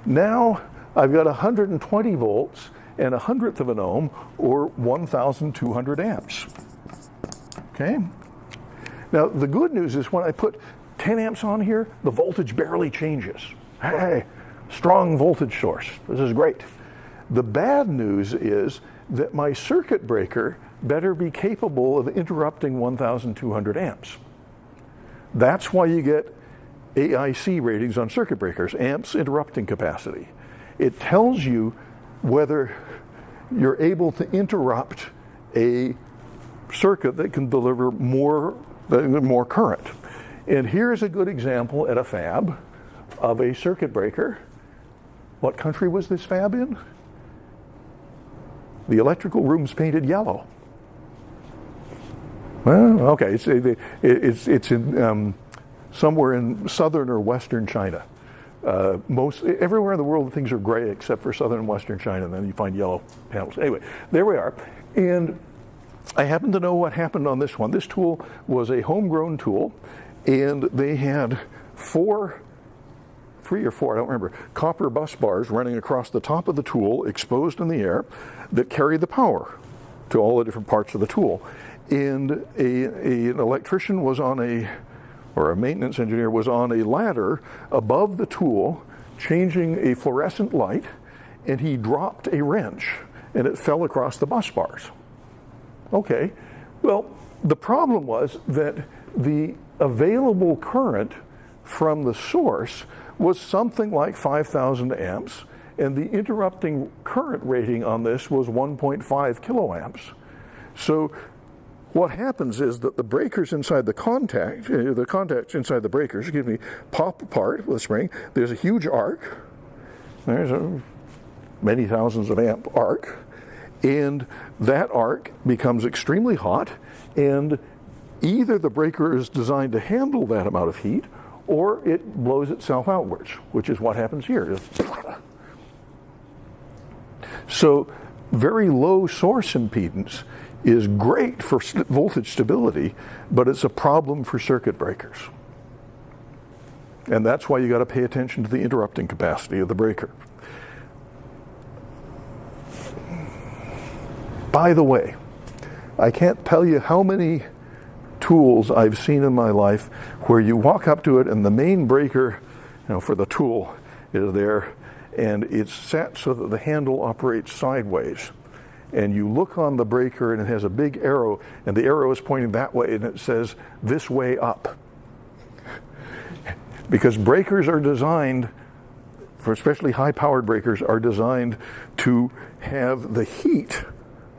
now I've got 120 volts and 1/100th of an ohm, or 1,200 amps. Okay? Now, the good news is when I put 10 amps on here, the voltage barely changes. Hey, strong voltage source. This is great. The bad news is that my circuit breaker better be capable of interrupting 1,200 amps. That's why you get AIC ratings on circuit breakers, amps interrupting capacity. It tells you whether you're able to interrupt a circuit that can deliver more current. And here's a good example at a fab of a circuit breaker. What country was this fab in? The electrical room's painted yellow. Well, okay, it's in somewhere in southern or western China. Everywhere in the world things are gray except for southern and western China, and then you find yellow panels. Anyway, there we are. And I happen to know what happened on this one. This tool was a homegrown tool, and they had 3 or 4, I don't remember, copper bus bars running across the top of the tool, exposed in the air, that carried the power to all the different parts of the tool. And an electrician was on or a maintenance engineer was on a ladder above the tool, changing a fluorescent light, and he dropped a wrench, and it fell across the bus bars. Okay, well, the problem was that the available current from the source was something like 5,000 amps, and the interrupting current rating on this was 1.5 kiloamps. So what happens is that the breakers inside the contacts inside the breakers, pop apart with a spring. There's a huge arc. There's a many thousands of amp arc. And that arc becomes extremely hot, and either the breaker is designed to handle that amount of heat, or it blows itself outwards, which is what happens here. So very low source impedance is great for voltage stability, but it's a problem for circuit breakers. And that's why you got to pay attention to the interrupting capacity of the breaker. By the way, I can't tell you how many tools I've seen in my life where you walk up to it and the main breaker, for the tool is there, and it's set so that the handle operates sideways. And you look on the breaker and it has a big arrow, and the arrow is pointing that way, and it says, this way up. Because breakers are designed, for especially high-powered breakers, are designed to have the heat.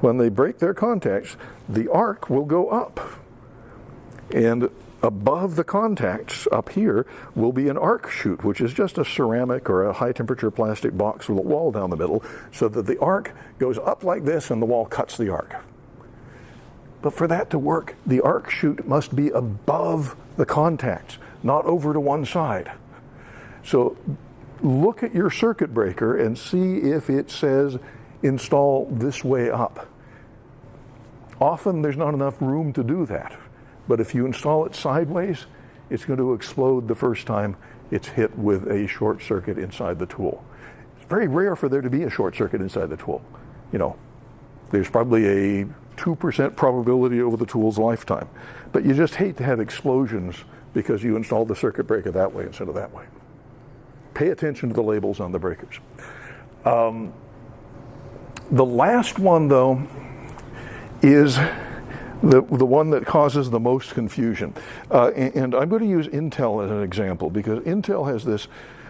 When they break their contacts, the arc will go up. And above the contacts up here will be an arc chute, which is just a ceramic or a high-temperature plastic box with a wall down the middle, so that the arc goes up like this and the wall cuts the arc. But for that to work, the arc chute must be above the contacts, not over to one side. So look at your circuit breaker and see if it says install this way up. Often there's not enough room to do that. But if you install it sideways, it's going to explode the first time it's hit with a short circuit inside the tool. It's very rare for there to be a short circuit inside the tool. There's probably a 2% probability over the tool's lifetime. But you just hate to have explosions because you installed the circuit breaker that way instead of that way. Pay attention to the labels on the breakers. The last one, though, is the one that causes the most confusion. And I'm going to use Intel as an example, because Intel has this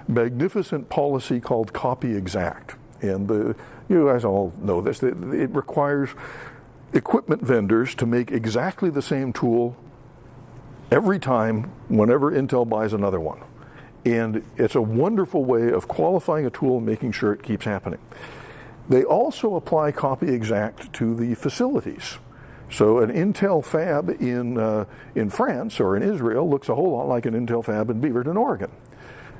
magnificent policy called copy exact. And you guys all know this. It requires equipment vendors to make exactly the same tool every time whenever Intel buys another one. And it's a wonderful way of qualifying a tool and making sure it keeps happening. They also apply copy exact to the facilities. So an Intel fab in France or in Israel looks a whole lot like an Intel fab in Beaverton, Oregon.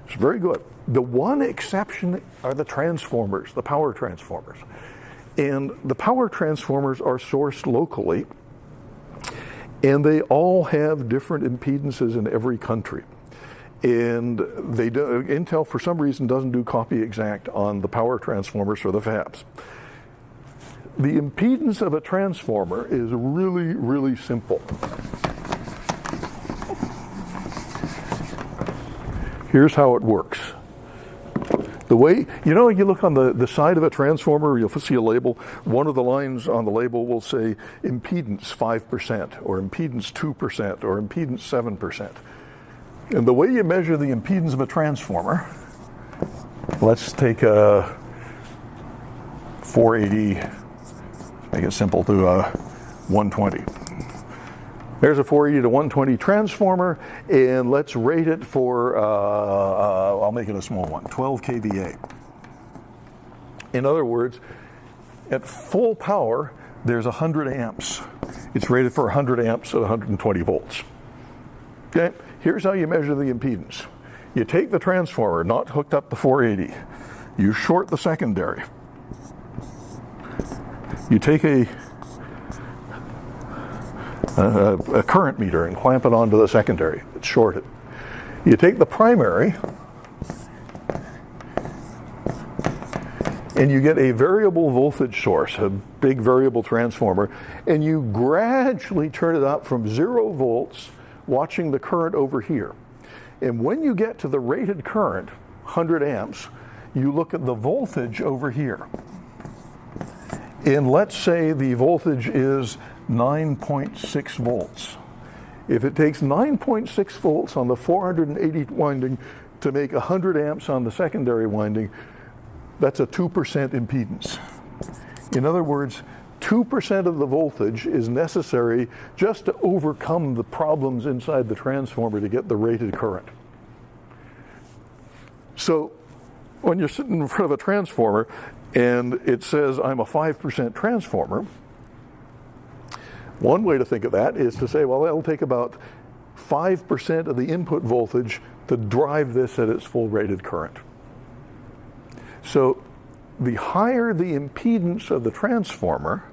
It's very good. The one exception are the transformers, the power transformers. And the power transformers are sourced locally, and they all have different impedances in every country. And Intel, for some reason, doesn't do copy exact on the power transformers for the fabs. The impedance of a transformer is really, really simple. Here's how it works. The way, you look on the side of a transformer, you'll see a label. One of the lines on the label will say impedance 5%, or impedance 2%, or impedance 7%. And the way you measure the impedance of a transformer, let's take a 480, make it simple, to a 120. There's a 480 to 120 transformer, and let's rate it for, I'll make it a small one, 12 kVA. In other words, at full power, there's 100 amps. It's rated for 100 amps at 120 volts. Okay, here's how you measure the impedance. You take the transformer, not hooked up to 480. You short the secondary. You take a current meter and clamp it onto the secondary. It's shorted. You take the primary and you get a variable voltage source, a big variable transformer, and you gradually turn it up from 0 volts, watching the current over here. And when you get to the rated current, 100 amps, you look at the voltage over here. And let's say the voltage is 9.6 volts. If it takes 9.6 volts on the 480 winding to make 100 amps on the secondary winding, that's a 2% impedance. In other words, 2% of the voltage is necessary just to overcome the problems inside the transformer to get the rated current. So when you're sitting in front of a transformer and it says I'm a 5% transformer, one way to think of that is to say, well, that'll take about 5% of the input voltage to drive this at its full rated current. So the higher the impedance of the transformer,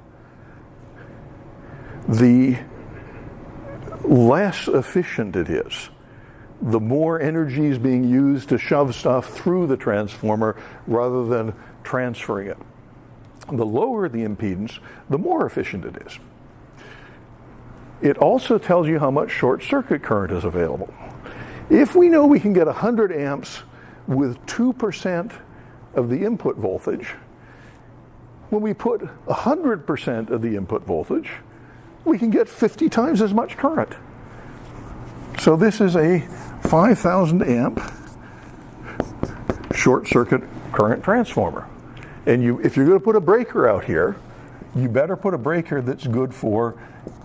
the less efficient it is. The more energy is being used to shove stuff through the transformer rather than transferring it. The lower the impedance, the more efficient it is. It also tells you how much short circuit current is available. If we know we can get 100 amps with 2% of the input voltage, when we put 100% of the input voltage, we can get 50 times as much current. So this is a 5,000 amp short circuit current transformer. And if you're going to put a breaker out here, you better put a breaker that's good for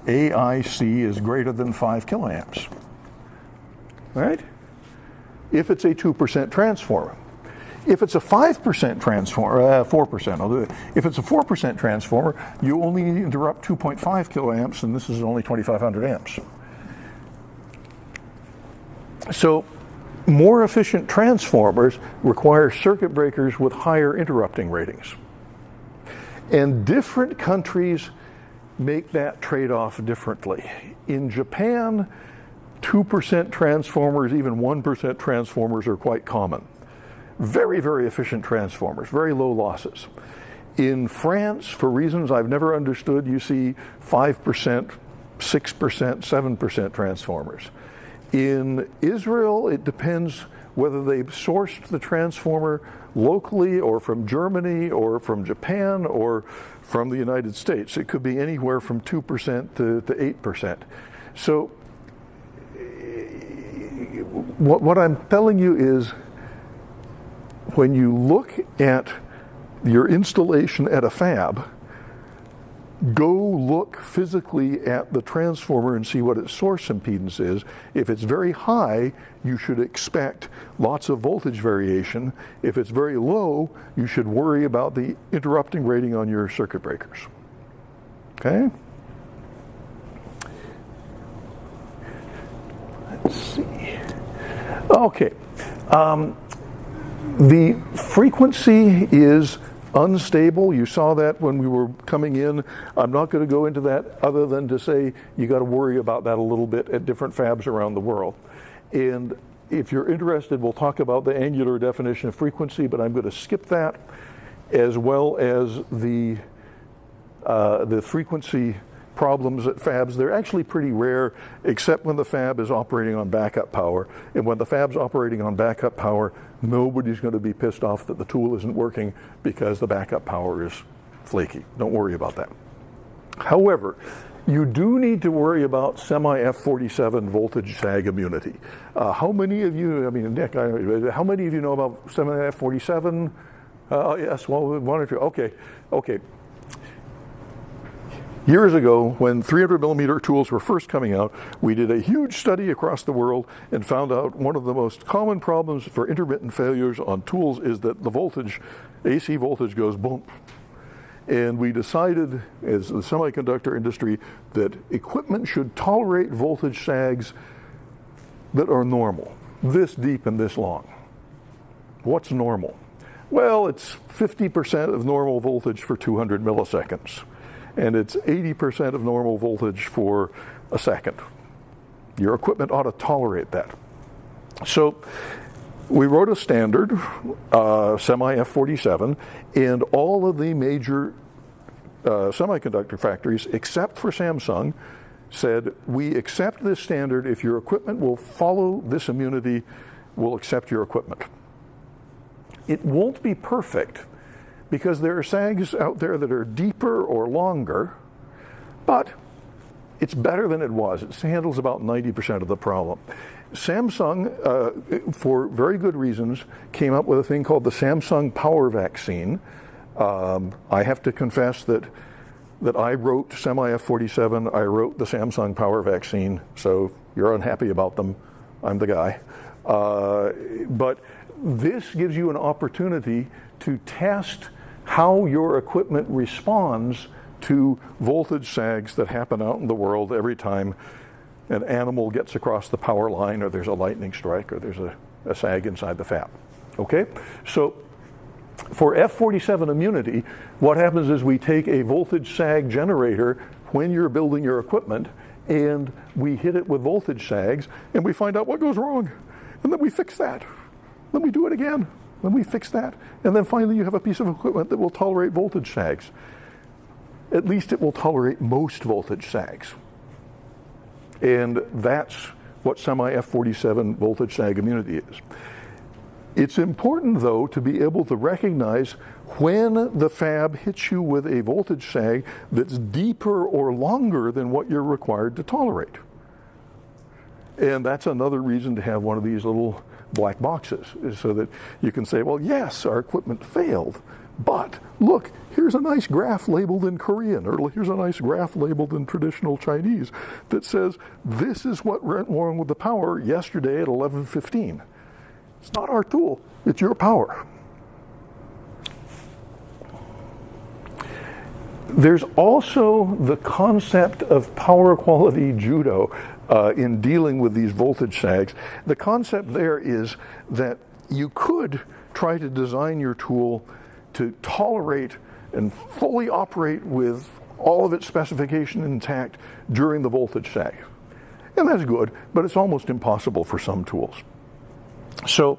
AIC is greater than 5 kiloamps. Right? If it's a 2% transformer. If it's a 5% transformer, 4%, I'll do it. If it's a 4% transformer, you only need to interrupt 2.5 kiloamps, and this is only 2,500 amps. So more efficient transformers require circuit breakers with higher interrupting ratings. And different countries make that trade-off differently. In Japan, 2% transformers, even 1% transformers are quite common. Very, very efficient transformers, very low losses. In France, for reasons I've never understood, you see 5%, 6%, 7% transformers. In Israel, it depends whether they've sourced the transformer locally or from Germany or from Japan or from the United States. It could be anywhere from 2% to 8%. So what I'm telling you is, when you look at your installation at a fab, go look physically at the transformer and see what its source impedance is. If it's very high, you should expect lots of voltage variation. If it's very low, you should worry about the interrupting rating on your circuit breakers. Okay? Let's see. Okay. The frequency is unstable. You saw that when we were coming in. I'm not going to go into that other than to say you got to worry about that a little bit at different fabs around the world. And if you're interested, we'll talk about the angular definition of frequency, but I'm going to skip that, as well as the frequency problems at fabs. They're actually pretty rare, except when the fab is operating on backup power. And when the fab's operating on backup power, nobody's going to be pissed off that the tool isn't working because the backup power is flaky. Don't worry about that. However, you do need to worry about semi-F47 voltage sag immunity. How many of you, Nick, how many of you know about semi-F47? Yes, well, one or two. Okay. Years ago, when 300 millimeter tools were first coming out, we did a huge study across the world and found out one of the most common problems for intermittent failures on tools is that the voltage, AC voltage, goes boom. And we decided, as the semiconductor industry, that equipment should tolerate voltage sags that are normal, this deep and this long. What's normal? Well, it's 50% of normal voltage for 200 milliseconds. And it's 80% of normal voltage for a second. Your equipment ought to tolerate that. So we wrote a standard, semi-F47, and all of the major semiconductor factories, except for Samsung, said, we accept this standard. If your equipment will follow this immunity, we'll accept your equipment. It won't be perfect, because there are sags out there that are deeper or longer, but it's better than it was. It handles about 90% of the problem. Samsung, for very good reasons, came up with a thing called the Samsung Power Vaccine. I have to confess that I wrote semi-F47, I wrote the Samsung Power Vaccine, so you're unhappy about them, I'm the guy. But this gives you an opportunity to test how your equipment responds to voltage sags that happen out in the world every time an animal gets across the power line, or there's a lightning strike, or there's a sag inside the fab. Okay? So for F47 immunity, what happens is we take a voltage sag generator when you're building your equipment, and we hit it with voltage sags, and we find out what goes wrong. And then we fix that. Then we do it again. Then we fix that. And then finally you have a piece of equipment that will tolerate voltage sags. At least it will tolerate most voltage sags. And that's what semi-F47 voltage sag immunity is. It's important, though, to be able to recognize when the fab hits you with a voltage sag that's deeper or longer than what you're required to tolerate. And that's another reason to have one of these little black boxes, is so that you can say, well, yes, our equipment failed, but look, here's a nice graph labeled in Korean, or here's a nice graph labeled in traditional Chinese that says this is what went wrong with the power yesterday at 11:15. It's not our tool, it's your power. There's also the concept of power quality judo in dealing with these voltage sags. The concept there is that you could try to design your tool to tolerate and fully operate with all of its specification intact during the voltage sag. And that's good, but it's almost impossible for some tools. So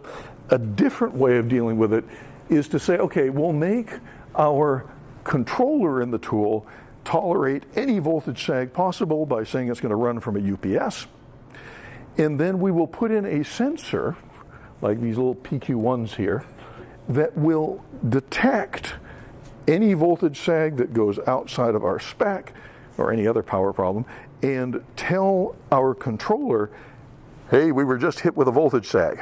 a different way of dealing with it is to say, okay, we'll make our controller in the tool tolerate any voltage sag possible by saying it's going to run from a UPS. And then we will put in a sensor, like these little PQ1s here, that will detect any voltage sag that goes outside of our spec or any other power problem, and tell our controller, hey, we were just hit with a voltage sag.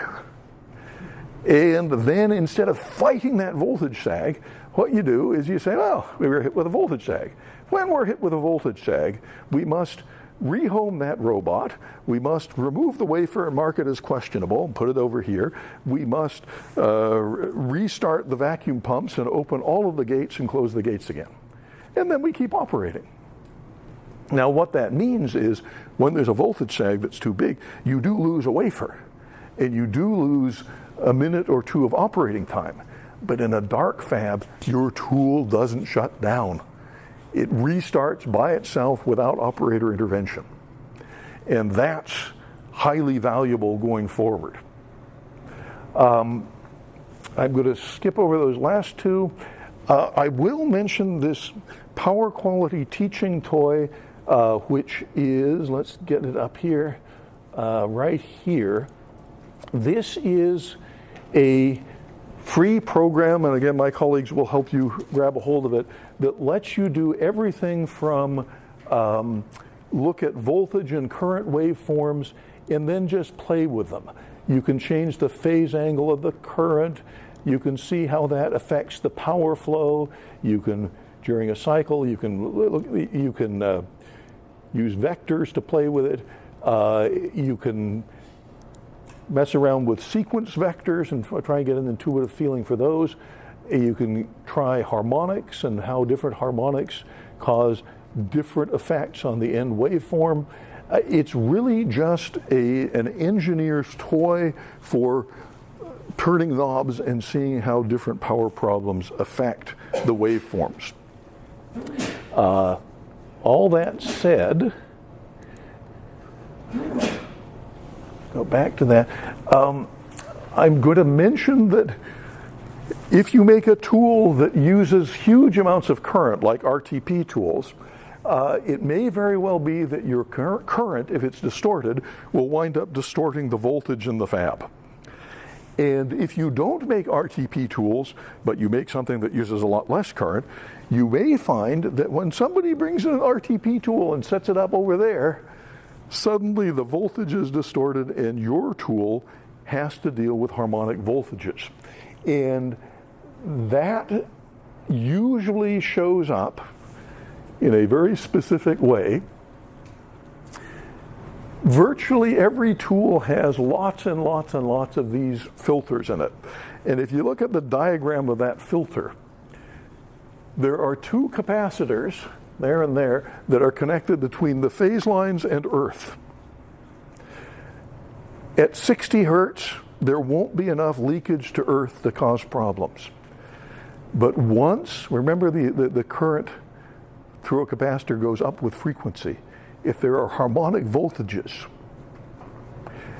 And then instead of fighting that voltage sag, what you do is you say, well, we were hit with a voltage sag. When we're hit with a voltage sag, we must rehome that robot. We must remove the wafer and mark it as questionable and put it over here. We must restart the vacuum pumps and open all of the gates and close the gates again. And then we keep operating. Now what that means is when there's a voltage sag that's too big, you do lose a wafer and you do lose a minute or two of operating time. But in a dark fab, your tool doesn't shut down. It restarts by itself without operator intervention. And that's highly valuable going forward. I'm going to skip over those last two. I will mention this power quality teaching toy, which is, let's get it up here, right here. This is a free program, and again, my colleagues will help you grab a hold of it, that lets you do everything from look at voltage and current waveforms and then just play with them. You can change the phase angle of the current. You can see how that affects the power flow. You can, during a cycle, you can use vectors to play with it. You can mess around with sequence vectors and try and get an intuitive feeling for those. You can try harmonics and how different harmonics cause different effects on the end waveform. It's really just an engineer's toy for turning knobs and seeing how different power problems affect the waveforms. All that said, go back to that. I'm going to mention that if you make a tool that uses huge amounts of current, like RTP tools, it may very well be that your current, if it's distorted, will wind up distorting the voltage in the fab. And if you don't make RTP tools, but you make something that uses a lot less current, you may find that when somebody brings in an RTP tool and sets it up over there, suddenly the voltage is distorted and your tool has to deal with harmonic voltages. And that usually shows up in a very specific way Virtually every tool has lots and lots and lots of these filters in it. And if you look at the diagram of that filter, there are two capacitors, there and there, that are connected between the phase lines and earth. At 60 hertz, there won't be enough leakage to earth to cause problems. But once, remember the current through a capacitor goes up with frequency. If there are harmonic voltages,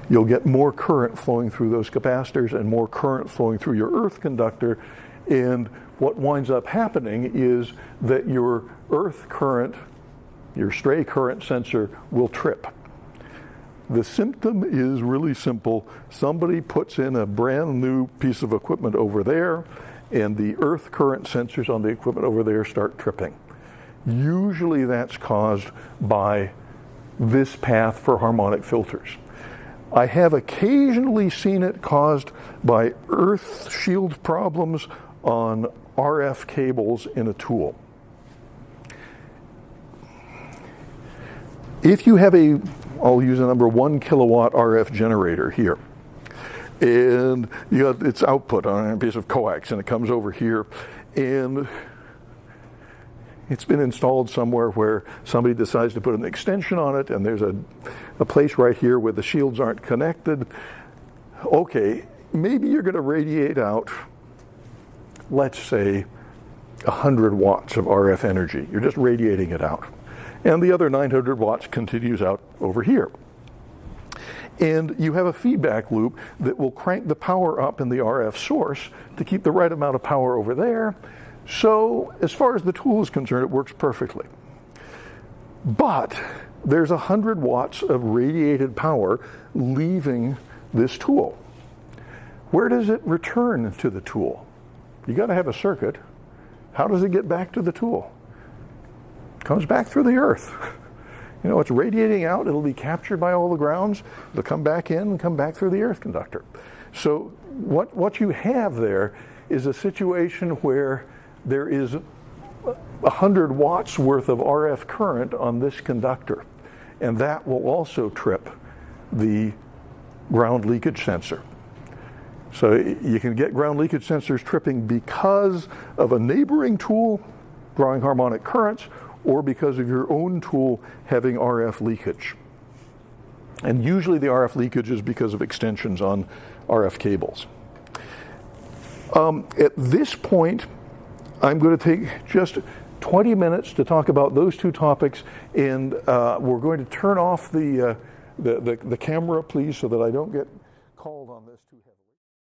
you'll get more current flowing through those capacitors and more current flowing through your earth conductor. And what winds up happening is that your earth current, your stray current sensor, will trip. The symptom is really simple. Somebody puts in a brand new piece of equipment over there, and the earth current sensors on the equipment over there start tripping. Usually that's caused by this path for harmonic filters. I have occasionally seen it caused by earth shield problems on RF cables in a tool. If you have I'll use a number 1 kilowatt RF generator here, and you got its output on a piece of coax, and it comes over here, and it's been installed somewhere where somebody decides to put an extension on it, and there's a place right here where the shields aren't connected. Okay, maybe you're going to radiate out, let's say, 100 watts of RF energy. You're just radiating it out. And the other 900 watts continues out over here. And you have a feedback loop that will crank the power up in the RF source to keep the right amount of power over there. So as far as the tool is concerned, it works perfectly. But there's 100 watts of radiated power leaving this tool. Where does it return to the tool? You got to have a circuit. How does it get back to the tool? It comes back through the earth. You know, it's radiating out, it'll be captured by all the grounds, it'll come back in and come back through the earth conductor. So what you have there is a situation where there is 100 watts worth of RF current on this conductor, and that will also trip the ground leakage sensor. So you can get ground leakage sensors tripping because of a neighboring tool drawing harmonic currents, or because of your own tool having RF leakage. And usually the RF leakage is because of extensions on RF cables. At this point, I'm going to take just 20 minutes to talk about those two topics, and we're going to turn off the camera, please, so that I don't get called on this too heavily.